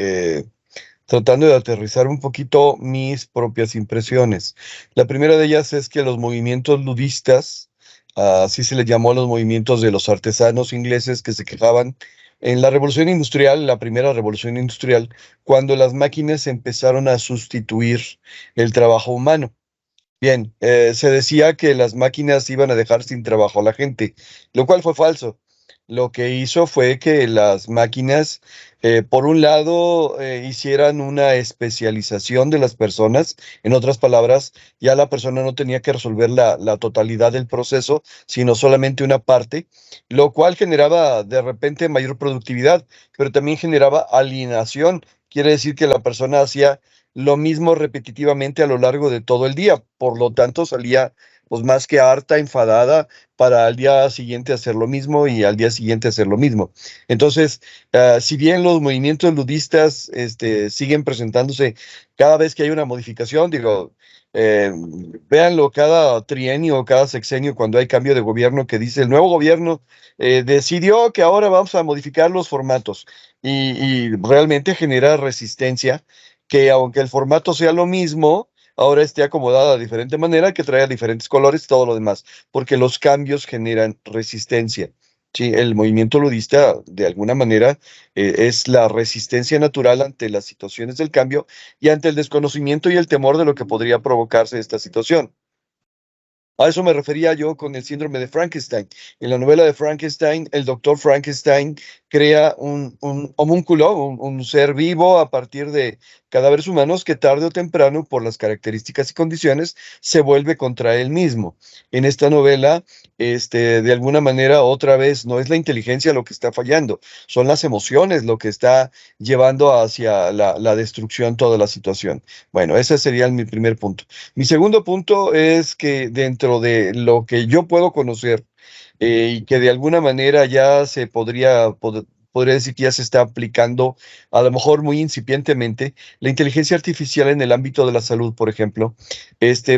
tratando de aterrizar un poquito mis propias impresiones. La primera de ellas es que los movimientos ludistas, así se les llamó a los movimientos de los artesanos ingleses que se quejaban en la revolución industrial, la primera revolución industrial, cuando las máquinas empezaron a sustituir el trabajo humano. Bien, se decía que las máquinas iban a dejar sin trabajo a la gente, lo cual fue falso. Lo que hizo fue que las máquinas, por un lado, hicieran una especialización de las personas. En otras palabras, ya la persona no tenía que resolver la totalidad del proceso, sino solamente una parte, lo cual generaba de repente mayor productividad, pero también generaba alienación. Quiere decir que la persona hacía lo mismo repetitivamente a lo largo de todo el día. Por lo tanto, salía pues más que harta, enfadada, para al día siguiente hacer lo mismo y al día siguiente hacer lo mismo. Entonces, si bien los movimientos ludistas siguen presentándose cada vez que hay una modificación, digo, eh, véanlo cada trienio, cada sexenio, cuando hay cambio de gobierno, que dice el nuevo gobierno decidió que ahora vamos a modificar los formatos y realmente genera resistencia que aunque el formato sea lo mismo, ahora esté acomodado de diferente manera, que traiga diferentes colores y todo lo demás, porque los cambios generan resistencia. Sí, el movimiento ludista, de alguna manera, es la resistencia natural ante las situaciones del cambio y ante el desconocimiento y el temor de lo que podría provocarse esta situación. A eso me refería yo con el síndrome de Frankenstein. En la novela de Frankenstein, el doctor Frankenstein crea un homúnculo, un ser vivo a partir de cadáveres humanos que tarde o temprano, por las características y condiciones, se vuelve contra él mismo. En esta novela, de alguna manera, otra vez, no es la inteligencia lo que está fallando, son las emociones lo que está llevando hacia la destrucción toda la situación. Bueno, ese sería mi primer punto. Mi segundo punto es que dentro de lo que yo puedo conocer y que de alguna manera ya se podría decir que ya se está aplicando, a lo mejor muy incipientemente, la inteligencia artificial en el ámbito de la salud, por ejemplo,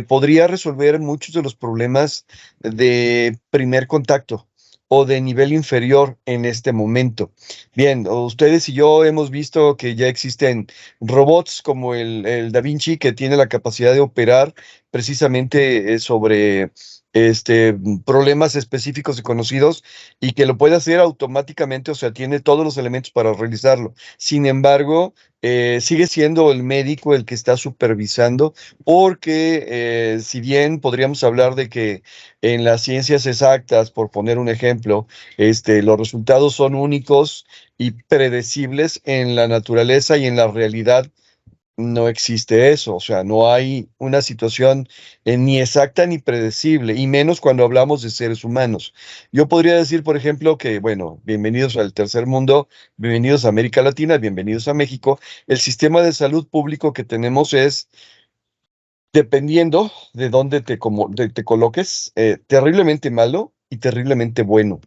podría resolver muchos de los problemas de primer contacto o de nivel inferior en este momento. Bien, ustedes y yo hemos visto que ya existen robots como el Da Vinci que tiene la capacidad de operar precisamente sobre problemas específicos y conocidos y que lo puede hacer automáticamente, o sea, tiene todos los elementos para realizarlo. Sin embargo, sigue siendo el médico el que está supervisando porque si bien podríamos hablar de que en las ciencias exactas, por poner un ejemplo, los resultados son únicos y predecibles, en la naturaleza y en la realidad no existe eso, o sea, no hay una situación ni exacta ni predecible, y menos cuando hablamos de seres humanos. Yo podría decir, por ejemplo, que, bueno, bienvenidos al tercer mundo, bienvenidos a América Latina, bienvenidos a México. El sistema de salud público que tenemos es, dependiendo de dónde te coloques, terriblemente malo y terriblemente bueno.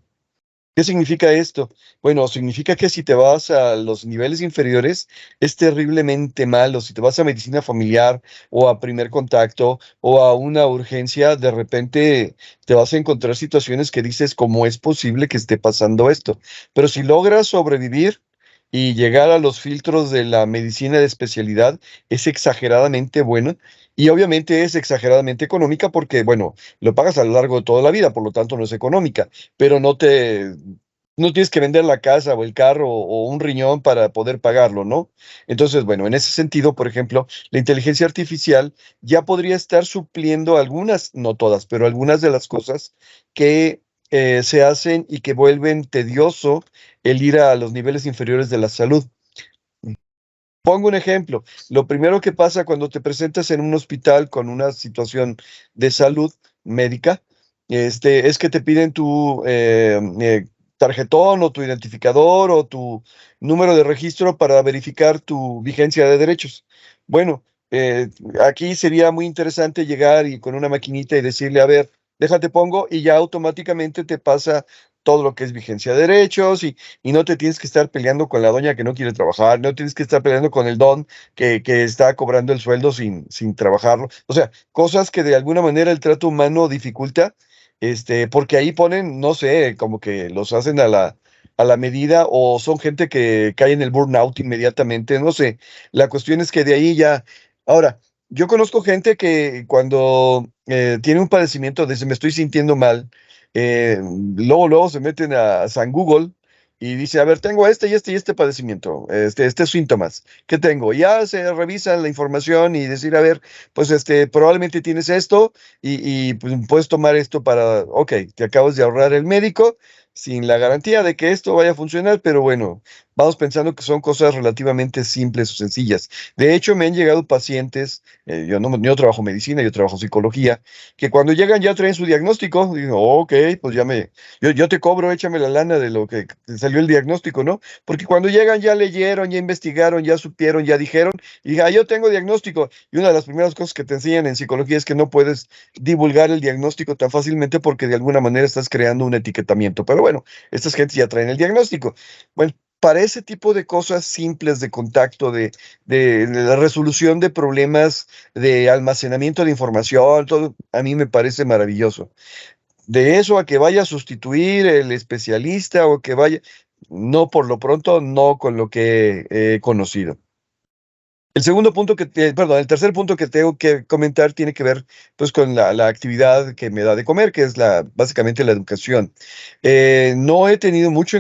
¿Qué significa esto? Bueno, significa que si te vas a los niveles inferiores es terriblemente malo. Si te vas a medicina familiar o a primer contacto o a una urgencia, de repente te vas a encontrar situaciones que dices, ¿cómo es posible que esté pasando esto? Pero si logras sobrevivir y llegar a los filtros de la medicina de especialidad, es exageradamente bueno. Y obviamente es exageradamente económica porque, bueno, lo pagas a lo largo de toda la vida, por lo tanto no es económica, pero no tienes que vender la casa o el carro o un riñón para poder pagarlo, ¿no? Entonces, bueno, en ese sentido, por ejemplo, la inteligencia artificial ya podría estar supliendo algunas, no todas, pero algunas de las cosas que se hacen y que vuelven tedioso el ir a los niveles inferiores de la salud. Pongo un ejemplo. Lo primero que pasa cuando te presentas en un hospital con una situación de salud médica, es que te piden tu tarjetón o tu identificador o tu número de registro para verificar tu vigencia de derechos. Bueno, aquí sería muy interesante llegar y con una maquinita y decirle, a ver, déjate pongo y ya automáticamente te pasa todo lo que es vigencia de derechos y no te tienes que estar peleando con la doña que no quiere trabajar, no tienes que estar peleando con el don que está cobrando el sueldo sin trabajarlo. O sea, cosas que de alguna manera el trato humano dificulta, porque ahí ponen, no sé, como que los hacen a la medida o son gente que cae en el burnout inmediatamente, no sé. La cuestión es que de ahí ya... Ahora, yo conozco gente que cuando tiene un padecimiento de me estoy sintiendo mal, luego se meten a San Google y dice, a ver, tengo este y este y este padecimiento, estos síntomas que tengo. Ya se revisa la información y decir, a ver, pues probablemente tienes esto pues, puedes tomar esto para, ok, te acabas de ahorrar el médico sin la garantía de que esto vaya a funcionar, pero bueno, vamos pensando que son cosas relativamente simples o sencillas. De hecho, me han llegado pacientes, yo trabajo medicina, yo trabajo psicología, que cuando llegan ya traen su diagnóstico, digo, ok, pues yo te cobro, échame la lana de lo que te salió el diagnóstico, ¿no? Porque cuando llegan ya leyeron, ya investigaron, ya supieron, ya dijeron, y dije, yo tengo diagnóstico. Y una de las primeras cosas que te enseñan en psicología es que no puedes divulgar el diagnóstico tan fácilmente porque de alguna manera estás creando un etiquetamiento. Pero bueno, estas gentes ya traen el diagnóstico. Bueno, para ese tipo de cosas simples de contacto, de la resolución de problemas, de almacenamiento de información, todo, a mí me parece maravilloso. De eso a que vaya a sustituir el especialista o que vaya, no por lo pronto, no con lo que he conocido. El tercer punto que tengo que comentar tiene que ver pues con la actividad que me da de comer, que es básicamente la educación. No he tenido mucho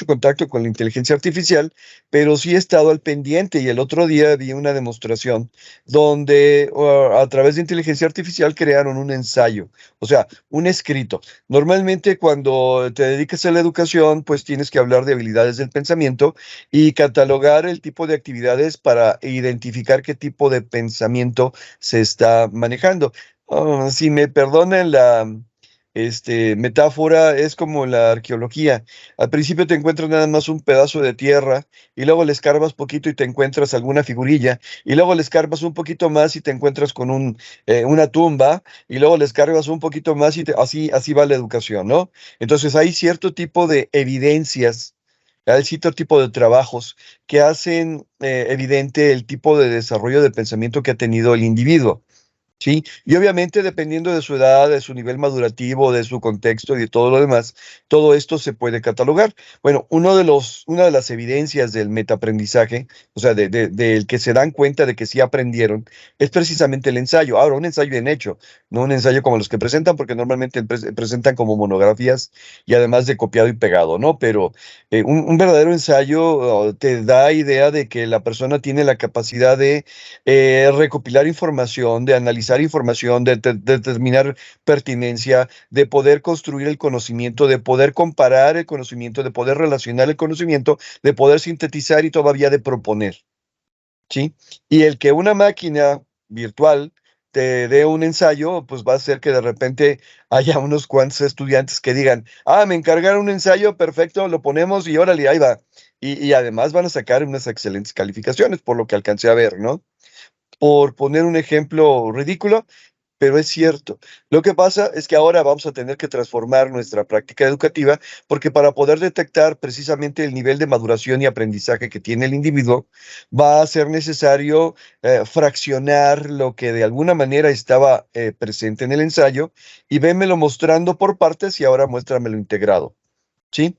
contacto con la inteligencia artificial, pero sí he estado al pendiente y el otro día vi una demostración donde a través de inteligencia artificial crearon un ensayo, o sea, un escrito. Normalmente cuando te dedicas a la educación, pues tienes que hablar de habilidades del pensamiento y catalogar el tipo de actividades para identificar qué tipo de pensamiento se está manejando. Si me perdonan la metáfora, es como la arqueología. Al principio te encuentras nada más un pedazo de tierra y luego le escarbas poquito y te encuentras alguna figurilla y luego le escarbas un poquito más y te encuentras con una tumba y luego le escarbas un poquito más y así va la educación, ¿no? Entonces hay cierto tipo de evidencias, hay cierto tipo de trabajos que hacen evidente el tipo de desarrollo de pensamiento que ha tenido el individuo. Sí, y obviamente dependiendo de su edad, de su nivel madurativo, de su contexto y de todo lo demás, todo esto se puede catalogar. Bueno, una de las evidencias del metaaprendizaje, o sea, del que se dan cuenta de que sí aprendieron, es precisamente el ensayo. Ahora, un ensayo bien hecho, no un ensayo como los que presentan, porque normalmente presentan como monografías y además de copiado y pegado, ¿no? Pero un verdadero ensayo te da idea de que la persona tiene la capacidad de recopilar información, de analizar información, de determinar pertinencia, de poder construir el conocimiento, de poder comparar el conocimiento, de poder relacionar el conocimiento, de poder sintetizar y todavía de proponer, ¿sí? Y el que una máquina virtual te dé un ensayo, pues va a hacer que de repente haya unos cuantos estudiantes que digan, me encargaron un ensayo, perfecto, lo ponemos y órale, ahí va. Y además van a sacar unas excelentes calificaciones, por lo que alcancé a ver, ¿no? Por poner un ejemplo ridículo, pero es cierto. Lo que pasa es que ahora vamos a tener que transformar nuestra práctica educativa porque para poder detectar precisamente el nivel de maduración y aprendizaje que tiene el individuo, va a ser necesario fraccionar lo que de alguna manera estaba presente en el ensayo y vémelo mostrando por partes y ahora muéstramelo integrado. ¿Sí?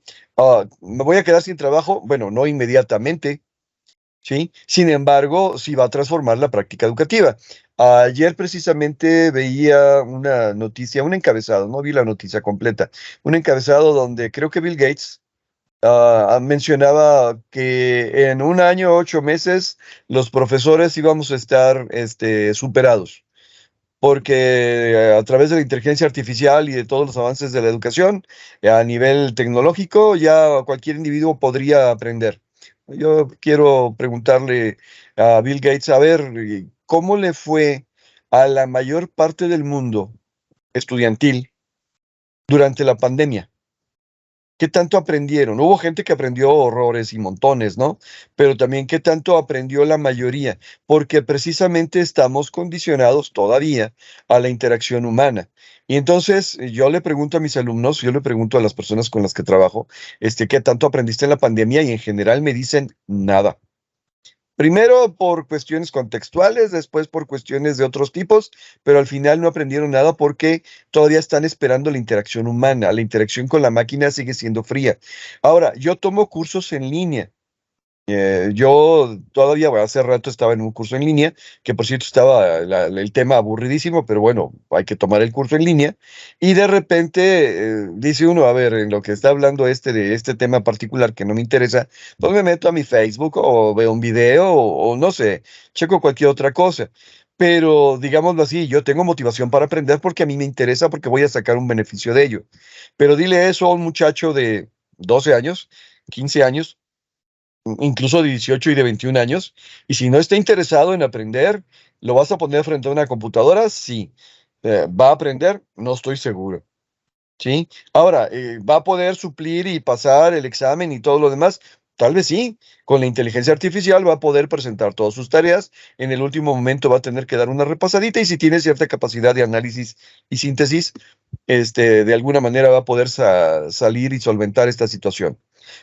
¿Me voy a quedar sin trabajo? Bueno, no inmediatamente. ¿Sí? Sin embargo, sí va a transformar la práctica educativa. Ayer precisamente veía una noticia, un encabezado, no vi la noticia completa, un encabezado donde creo que Bill Gates mencionaba que en un año, 8 meses, los profesores íbamos a estar superados, porque a través de la inteligencia artificial y de todos los avances de la educación, a nivel tecnológico, ya cualquier individuo podría aprender. Yo quiero preguntarle a Bill Gates, a ver, ¿cómo le fue a la mayor parte del mundo estudiantil durante la pandemia? ¿Qué tanto aprendieron? Hubo gente que aprendió horrores y montones, ¿no? Pero también qué tanto aprendió la mayoría, porque precisamente estamos condicionados todavía a la interacción humana. Y entonces yo le pregunto a mis alumnos, yo le pregunto a las personas con las que trabajo, ¿qué tanto aprendiste en la pandemia? Y en general me dicen nada. Primero por cuestiones contextuales, después por cuestiones de otros tipos, pero al final no aprendieron nada porque todavía están esperando la interacción humana. La interacción con la máquina sigue siendo fría. Ahora, yo tomo cursos en línea Yo todavía, bueno, hace rato estaba en un curso en línea, que por cierto estaba el tema aburridísimo, pero bueno, hay que tomar el curso en línea. Y de repente dice uno, a ver, en lo que está hablando de este tema particular que no me interesa, pues me meto a mi Facebook o veo un video o no sé, checo cualquier otra cosa. Pero digámoslo así, yo tengo motivación para aprender porque a mí me interesa, porque voy a sacar un beneficio de ello. Pero dile eso a un muchacho de 12 años, 15 años, incluso de 18 y de 21 años, y si no está interesado en aprender, ¿lo vas a poner frente a una computadora? Sí. ¿Va a aprender? No estoy seguro. ¿Sí? Ahora, ¿va a poder suplir y pasar el examen y todo lo demás? Tal vez sí. Con la inteligencia artificial va a poder presentar todas sus tareas. En el último momento va a tener que dar una repasadita y si tiene cierta capacidad de análisis y síntesis, de alguna manera va a poder salir y solventar esta situación.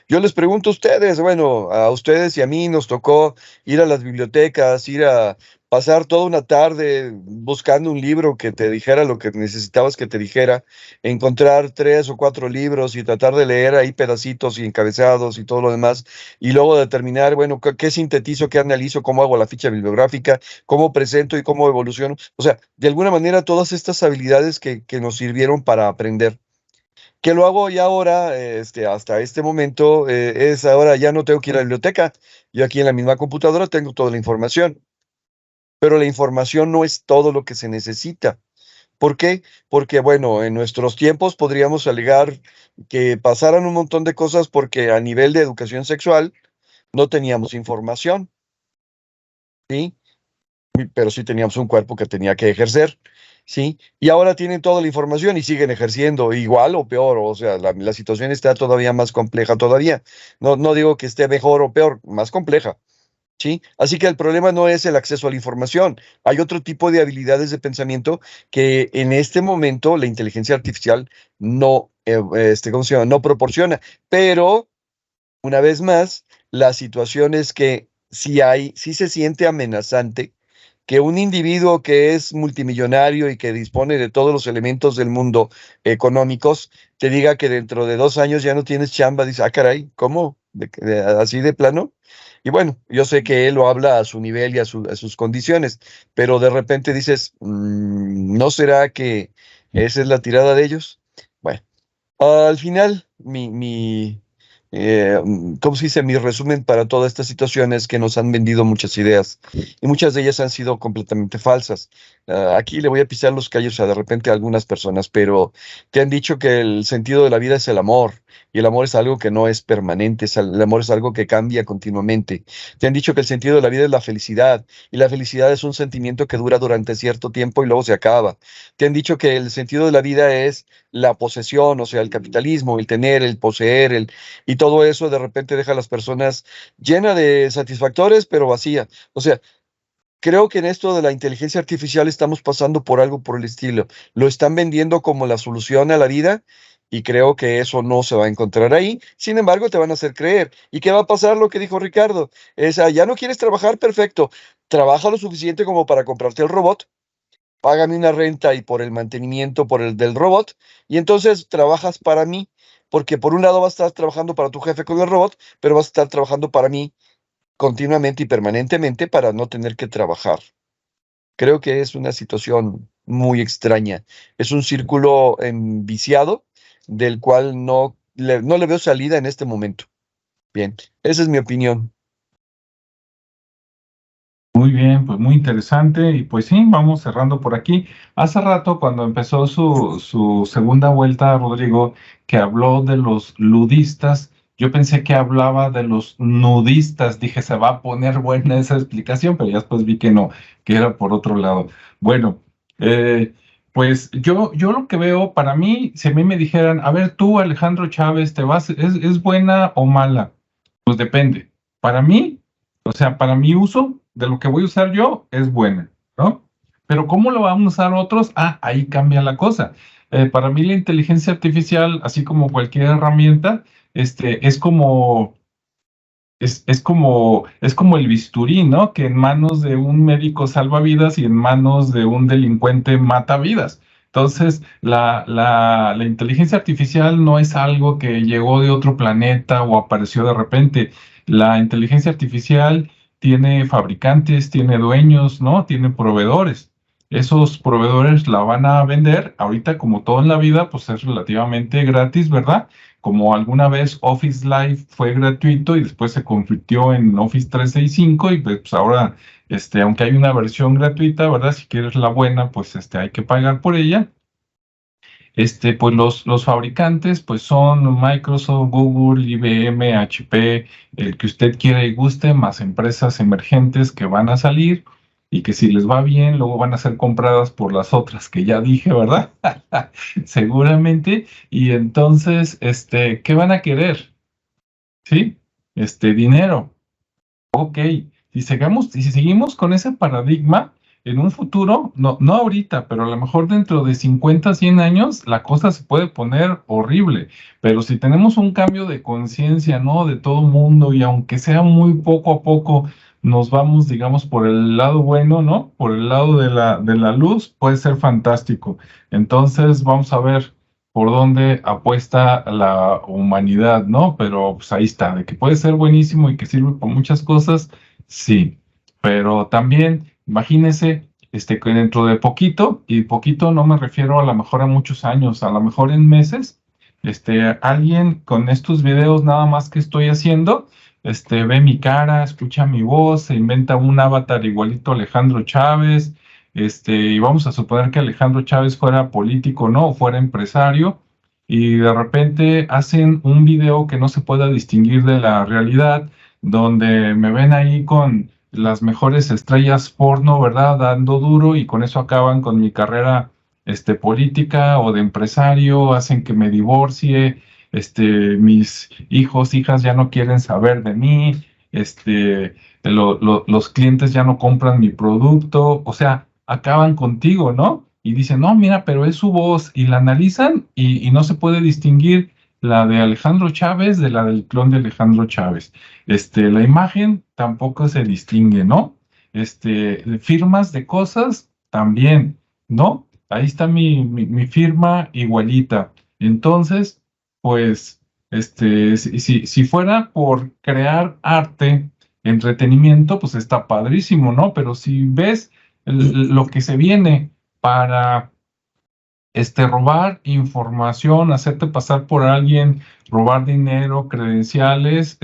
Yo les pregunto a ustedes, bueno, a ustedes y a mí nos tocó ir a las bibliotecas, ir a pasar toda una tarde buscando un libro que te dijera lo que necesitabas que te dijera, encontrar 3 o 4 libros y tratar de leer ahí pedacitos y encabezados y todo lo demás, y luego determinar, bueno, qué sintetizo, qué analizo, cómo hago la ficha bibliográfica, cómo presento y cómo evoluciono. O sea, de alguna manera todas estas habilidades que nos sirvieron para aprender. Que lo hago ya ahora, hasta este momento, es ahora ya no tengo que ir a la biblioteca. Yo aquí en la misma computadora tengo toda la información, pero la información no es todo lo que se necesita. ¿Por qué? Porque, bueno, en nuestros tiempos podríamos alegar que pasaran un montón de cosas porque a nivel de educación sexual no teníamos información, ¿sí? Pero sí teníamos un cuerpo que tenía que ejercer, ¿sí? Y ahora tienen toda la información y siguen ejerciendo igual o peor, o sea, la situación está todavía más compleja todavía. No, no digo que esté mejor o peor, más compleja, ¿sí? Así que el problema no es el acceso a la información, hay otro tipo de habilidades de pensamiento que en este momento la inteligencia artificial no, ¿cómo se llama? No proporciona, pero una vez más, la situación es que si se siente amenazante que un individuo que es multimillonario y que dispone de todos los elementos del mundo económicos, te diga que dentro de 2 años ya no tienes chamba, dice, ah, caray, ¿cómo? ¿Así de plano? Y bueno, yo sé que él lo habla a su nivel y a sus condiciones, pero de repente dices, ¿no será que esa es la tirada de ellos? Bueno, al final, ¿cómo se dice? Mi resumen para toda esta situación es que nos han vendido muchas ideas y muchas de ellas han sido completamente falsas. Aquí le voy a pisar los callos a de repente a algunas personas, pero te han dicho que el sentido de la vida es el amor y el amor es algo que no es permanente, el amor es algo que cambia continuamente. Te han dicho que el sentido de la vida es la felicidad y la felicidad es un sentimiento que dura durante cierto tiempo y luego se acaba. Te han dicho que el sentido de la vida es la posesión, o sea, el capitalismo, el tener, el poseer, y todo eso de repente deja a las personas llenas de satisfactores, pero vacía. O sea, creo que en esto de la inteligencia artificial estamos pasando por algo por el estilo. Lo están vendiendo como la solución a la vida y creo que eso no se va a encontrar ahí. Sin embargo, te van a hacer creer. ¿Y qué va a pasar? Lo que dijo Ricardo. Ya no quieres trabajar, perfecto. Trabaja lo suficiente como para comprarte el robot, págame una renta y por el mantenimiento por el del robot, y entonces trabajas para mí, porque por un lado vas a estar trabajando para tu jefe con el robot, pero vas a estar trabajando para mí continuamente y permanentemente para no tener que trabajar. Creo que es una situación muy extraña. Es un círculo viciado del cual no le veo salida en este momento. Bien, esa es mi opinión. Muy bien, pues muy interesante. Y pues sí, vamos cerrando por aquí. Hace rato, cuando empezó su segunda vuelta, Rodrigo, que habló de los ludistas, yo pensé que hablaba de los nudistas. Dije, se va a poner buena esa explicación, pero ya después vi que no, que era por otro lado. Bueno, pues yo lo que veo, para mí, si a mí me dijeran, a ver, tú, Alejandro Chávez, ¿es buena o mala? Pues depende. Para mí, o sea, para mi uso de lo que voy a usar yo es buena, ¿no? Pero ¿cómo lo vamos a usar otros? Ah, ahí cambia la cosa. Para mí la inteligencia artificial, así como cualquier herramienta, es como, es como el bisturí, ¿no? Que en manos de un médico salva vidas y en manos de un delincuente mata vidas. Entonces, la inteligencia artificial no es algo que llegó de otro planeta o apareció de repente. La inteligencia artificial tiene fabricantes, tiene dueños, ¿no? Tiene proveedores. Esos proveedores la van a vender. Ahorita, como todo en la vida, pues es relativamente gratis, ¿verdad? Como alguna vez Office Live fue gratuito y después se convirtió en Office 365 y pues ahora, aunque hay una versión gratuita, ¿verdad? Si quieres la buena, pues hay que pagar por ella. Pues los fabricantes pues son Microsoft, Google, IBM, HP, el que usted quiera y guste, más empresas emergentes que van a salir y que si les va bien, luego van a ser compradas por las otras que ya dije, ¿verdad? Seguramente. Y entonces, ¿qué van a querer? ¿Sí? Dinero. Ok, si seguimos con ese paradigma, en un futuro, no ahorita, pero a lo mejor dentro de 50, 100 años, la cosa se puede poner horrible. Pero si tenemos un cambio de conciencia, ¿no? De todo el mundo, y aunque sea muy poco a poco, nos vamos, digamos, por el lado bueno, ¿no? Por el lado de la luz, puede ser fantástico. Entonces, vamos a ver por dónde apuesta la humanidad, ¿no? Pero pues ahí está, de que puede ser buenísimo y que sirve para muchas cosas, sí. Pero también, imagínese, que dentro de poquito, y poquito no me refiero a lo mejor a muchos años, a lo mejor en meses, alguien con estos videos nada más que estoy haciendo, ve mi cara, escucha mi voz, se inventa un avatar igualito a Alejandro Chávez, y vamos a suponer que Alejandro Chávez fuera político, ¿no? O fuera empresario, y de repente hacen un video que no se pueda distinguir de la realidad, donde me ven ahí con las mejores estrellas porno, ¿verdad? Dando duro, y con eso acaban con mi carrera, política o de empresario, hacen que me divorcie, mis hijos, hijas ya no quieren saber de mí, los clientes ya no compran mi producto, o sea, acaban contigo, ¿no? Y dicen, no, mira, pero es su voz, y la analizan y no se puede distinguir la de Alejandro Chávez de la del clon de Alejandro Chávez. La imagen tampoco se distingue, ¿no? Firmas de cosas también, ¿no? Ahí está mi firma igualita. Entonces, pues, si fuera por crear arte, entretenimiento, pues está padrísimo, ¿no? Pero si ves lo que se viene para robar información, hacerte pasar por alguien, robar dinero, credenciales,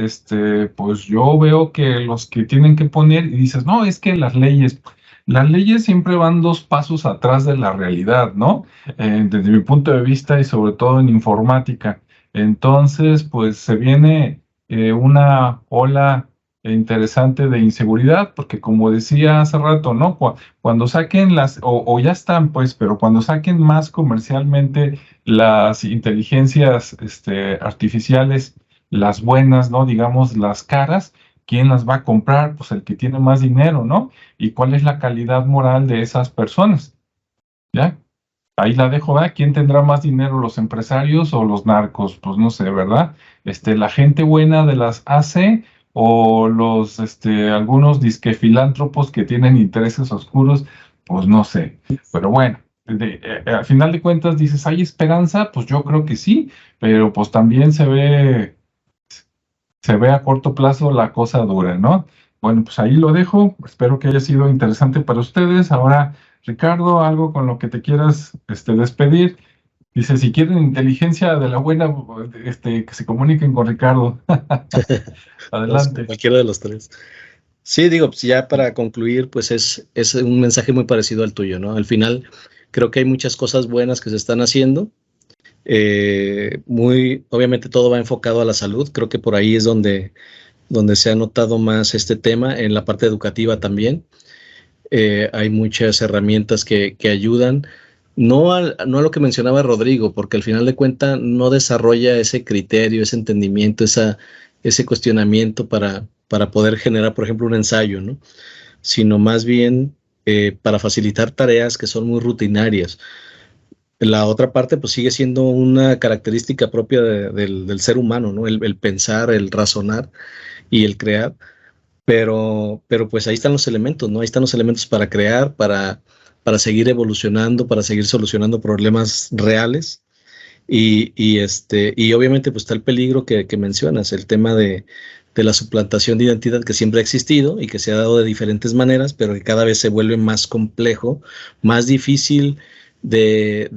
pues yo veo que los que tienen que poner, y dices, no, es que las leyes siempre van dos pasos atrás de la realidad, ¿no? Desde mi punto de vista y sobre todo en informática. Entonces, pues se viene una ola interesante de inseguridad, porque como decía hace rato, ¿no? Cuando saquen o ya están, pues, pero cuando saquen más comercialmente las inteligencias artificiales, las buenas, ¿no? Digamos, las caras, ¿quién las va a comprar? Pues el que tiene más dinero, ¿no? ¿Y cuál es la calidad moral de esas personas? ¿Ya? Ahí la dejo, ¿verdad? ¿Quién tendrá más dinero, los empresarios o los narcos? Pues no sé, ¿verdad? La gente buena de las AC o algunos disque filántropos que tienen intereses oscuros, pues no sé. Pero bueno, al final de cuentas dices, ¿hay esperanza? Pues yo creo que sí, pero pues también se ve a corto plazo la cosa dura, ¿no? Bueno, pues ahí lo dejo. Espero que haya sido interesante para ustedes. Ahora, Ricardo, algo con lo que te quieras despedir. Dice, si quieren inteligencia de la buena, que se comuniquen con Ricardo. Adelante. Cualquiera de los tres. Sí, digo, pues ya para concluir, pues es un mensaje muy parecido al tuyo, ¿no? Al final, creo que hay muchas cosas buenas que se están haciendo. Obviamente todo va enfocado a la salud. Creo que por ahí es donde se ha notado más este tema, en la parte educativa también. Hay muchas herramientas que ayudan, no a lo que mencionaba Rodrigo, porque al final de cuentas no desarrolla ese criterio, ese entendimiento, ese cuestionamiento para poder generar, por ejemplo, un ensayo, ¿no? Sino más bien para facilitar tareas que son muy rutinarias. La otra parte, pues sigue siendo una característica propia del ser humano, ¿no? El pensar, el razonar y el crear. Pero pues ahí están los elementos, ¿no? Ahí están los elementos para crear, para seguir evolucionando, para seguir solucionando problemas reales. Y obviamente pues está el peligro que mencionas, el tema de la suplantación de identidad que siempre ha existido y que se ha dado de diferentes maneras, pero que cada vez se vuelve más complejo, más difícil de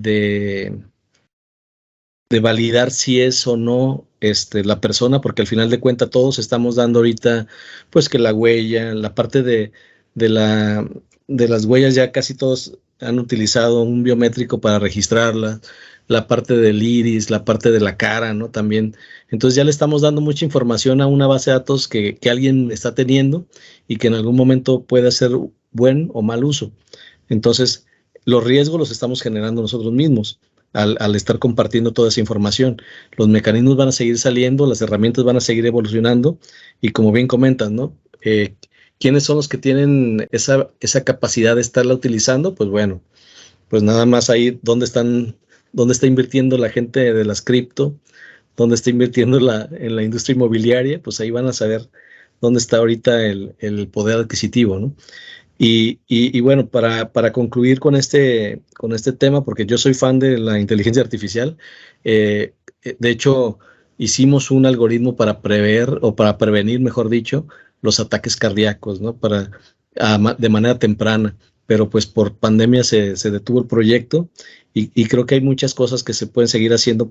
validar si es o no la persona, porque al final de cuentas todos estamos dando ahorita, pues que la huella, la parte de las huellas, ya casi todos han utilizado un biométrico para registrarla, la parte del iris, la parte de la cara, ¿no? También. Entonces ya le estamos dando mucha información a una base de datos que alguien está teniendo y que en algún momento puede hacer buen o mal uso. Entonces, los riesgos los estamos generando nosotros mismos al estar compartiendo toda esa información. Los mecanismos van a seguir saliendo, las herramientas van a seguir evolucionando y como bien comentas, ¿no? ¿Quiénes son los que tienen esa capacidad de estarla utilizando? Pues bueno, pues nada más ahí dónde está invirtiendo la gente de las cripto, dónde está invirtiendo en la industria inmobiliaria, pues ahí van a saber dónde está ahorita el poder adquisitivo, ¿no? Y bueno, para concluir con este tema, porque yo soy fan de la inteligencia artificial, de hecho, hicimos un algoritmo para prever o para prevenir, mejor dicho, los ataques cardíacos, ¿no? De manera temprana, pero pues por pandemia se detuvo el proyecto y creo que hay muchas cosas que se pueden seguir haciendo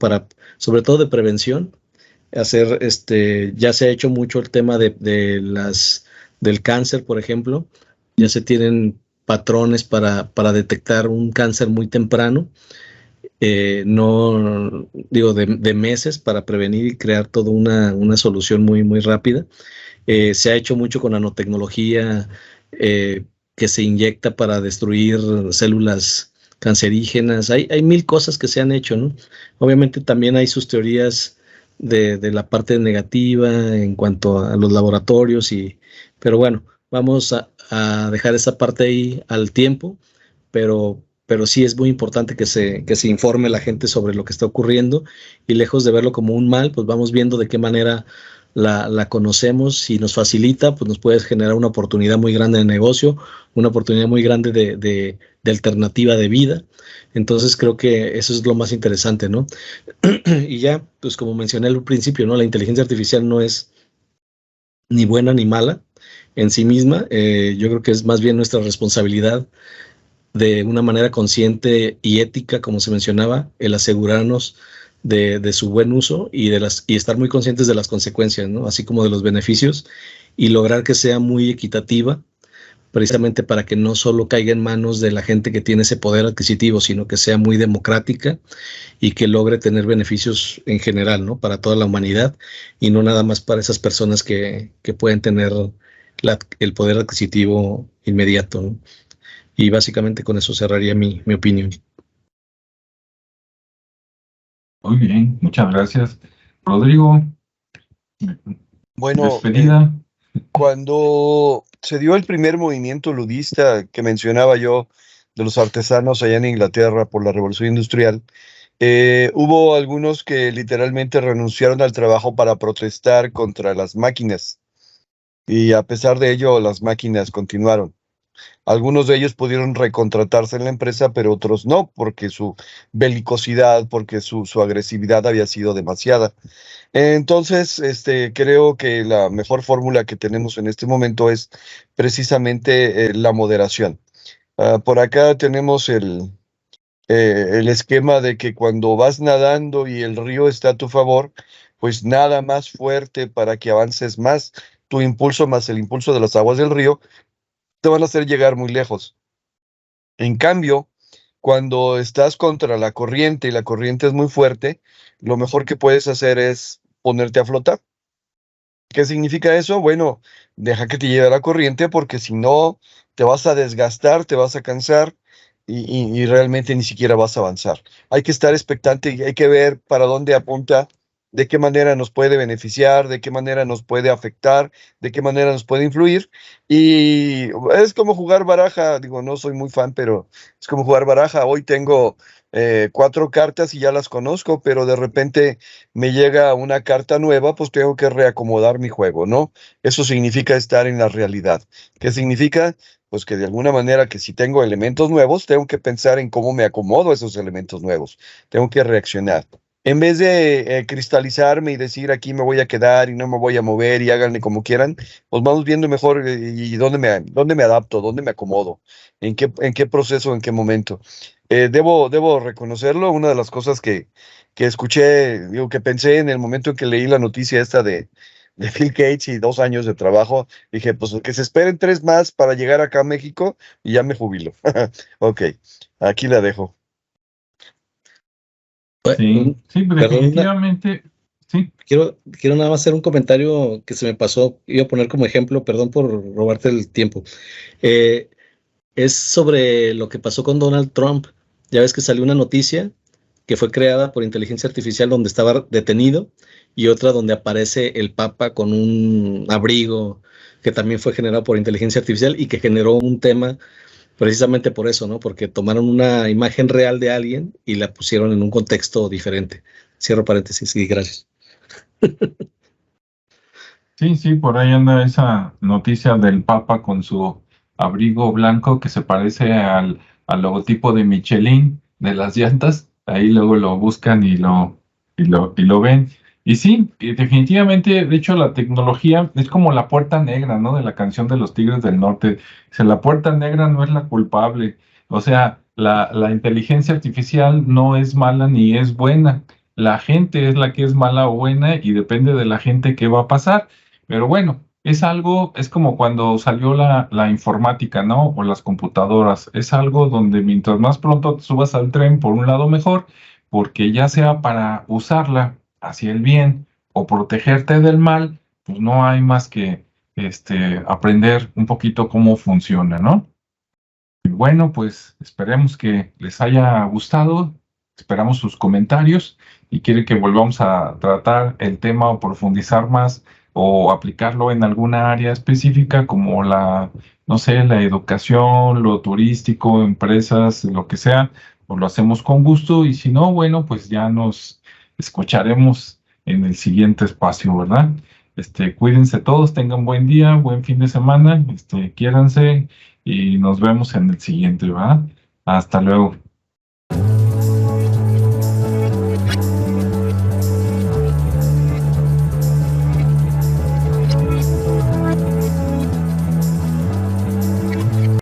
sobre todo de prevención, ya se ha hecho mucho el tema del cáncer, por ejemplo. Ya se tienen patrones para detectar un cáncer muy temprano, no digo de meses para prevenir y crear toda una solución muy, muy rápida. Se ha hecho mucho con nanotecnología que se inyecta para destruir células cancerígenas. Hay mil cosas que se han hecho, ¿no? Obviamente también hay sus teorías de la parte negativa en cuanto a los laboratorios, pero bueno, vamos a dejar esa parte ahí al tiempo, pero sí es muy importante que se informe la gente sobre lo que está ocurriendo y lejos de verlo como un mal, pues vamos viendo de qué manera la conocemos. Si nos facilita, pues nos puede generar una oportunidad muy grande de negocio, una oportunidad muy grande de alternativa de vida. Entonces creo que eso es lo más interesante, ¿no? Y ya, pues como mencioné al principio, ¿no? La inteligencia artificial no es ni buena ni mala en sí misma. Yo creo que es más bien nuestra responsabilidad de una manera consciente y ética, como se mencionaba, el asegurarnos de su buen uso y estar muy conscientes de las consecuencias, ¿no? Así como de los beneficios, y lograr que sea muy equitativa, precisamente para que no solo caiga en manos de la gente que tiene ese poder adquisitivo, sino que sea muy democrática y que logre tener beneficios en general, ¿no? Para toda la humanidad y no nada más para esas personas que pueden tener el poder adquisitivo inmediato, ¿no? Y básicamente con eso cerraría mi opinión. Muy bien, muchas gracias. Rodrigo, Bueno, despedida. cuando se dio el primer movimiento ludista que mencionaba yo de los artesanos allá en Inglaterra por la Revolución Industrial, hubo algunos que literalmente renunciaron al trabajo para protestar contra las máquinas y a pesar de ello las máquinas continuaron. Algunos de ellos pudieron recontratarse en la empresa, pero otros no, porque su belicosidad, porque su agresividad había sido demasiada. Entonces, creo que la mejor fórmula que tenemos en este momento es precisamente la moderación. Por acá tenemos el esquema de que cuando vas nadando y el río está a tu favor, pues nada más fuerte para que avances más. Tu impulso más el impulso de las aguas del río te van a hacer llegar muy lejos. En cambio, cuando estás contra la corriente y la corriente es muy fuerte, lo mejor que puedes hacer es ponerte a flotar. ¿Qué significa eso? Bueno, deja que te lleve la corriente porque si no, te vas a desgastar, te vas a cansar y realmente ni siquiera vas a avanzar. Hay que estar expectante y hay que ver para dónde apunta, de qué manera nos puede beneficiar, de qué manera nos puede afectar, de qué manera nos puede influir. Y es como jugar baraja, digo, no soy muy fan, pero es como jugar baraja. Hoy tengo 4 cartas y ya las conozco, pero de repente me llega una carta nueva, pues tengo que reacomodar mi juego, ¿no? Eso significa estar en la realidad. ¿Qué significa? Pues que de alguna manera que si tengo elementos nuevos, tengo que pensar en cómo me acomodo a esos elementos nuevos. Tengo que reaccionar. En vez de cristalizarme y decir aquí me voy a quedar y no me voy a mover y háganle como quieran, pues vamos viendo mejor y dónde me adapto, dónde me acomodo, en qué proceso, en qué momento. Debo reconocerlo, una de las cosas que escuché, digo, que pensé en el momento en que leí la noticia esta de Bill Gates y 2 años de trabajo, dije, pues que se esperen 3 más para llegar acá a México y ya me jubilo. Ok, aquí la dejo. Sí, sí, Perdón, definitivamente, sí, quiero nada más hacer un comentario que se me pasó, iba a poner como ejemplo, perdón por robarte el tiempo. Eh, es sobre lo que pasó con Donald Trump. Ya ves que salió una noticia que fue creada por inteligencia artificial donde estaba detenido y otra donde aparece el Papa con un abrigo que también fue generado por inteligencia artificial y que generó un tema precisamente por eso, ¿no? Porque tomaron una imagen real de alguien y la pusieron en un contexto diferente. Cierro paréntesis y gracias. sí, sí, por ahí anda esa noticia del Papa con su abrigo blanco que se parece al logotipo de Michelin de las llantas. Ahí luego lo buscan y lo ven. Y sí, y definitivamente, de hecho, la tecnología es como la puerta negra, ¿no? De la canción de los Tigres del Norte. Dice, la puerta negra no es la culpable. O sea, la inteligencia artificial no es mala ni es buena. La gente es la que es mala o buena y depende de la gente qué va a pasar. Pero bueno, es como cuando salió la informática, ¿no? O las computadoras. Es algo donde mientras más pronto te subas al tren, por un lado mejor, porque ya sea para usarla hacia el bien o protegerte del mal, pues no hay más que aprender un poquito cómo funciona, ¿no? Y bueno, pues esperemos que les haya gustado, esperamos sus comentarios y quiere que volvamos a tratar el tema o profundizar más o aplicarlo en alguna área específica como no sé, la educación, lo turístico, empresas, lo que sea, pues lo hacemos con gusto y si no, bueno, pues ya nos escucharemos en el siguiente espacio, ¿verdad? Cuídense todos, tengan buen día, buen fin de semana, quiéranse y nos vemos en el siguiente, ¿verdad? Hasta luego.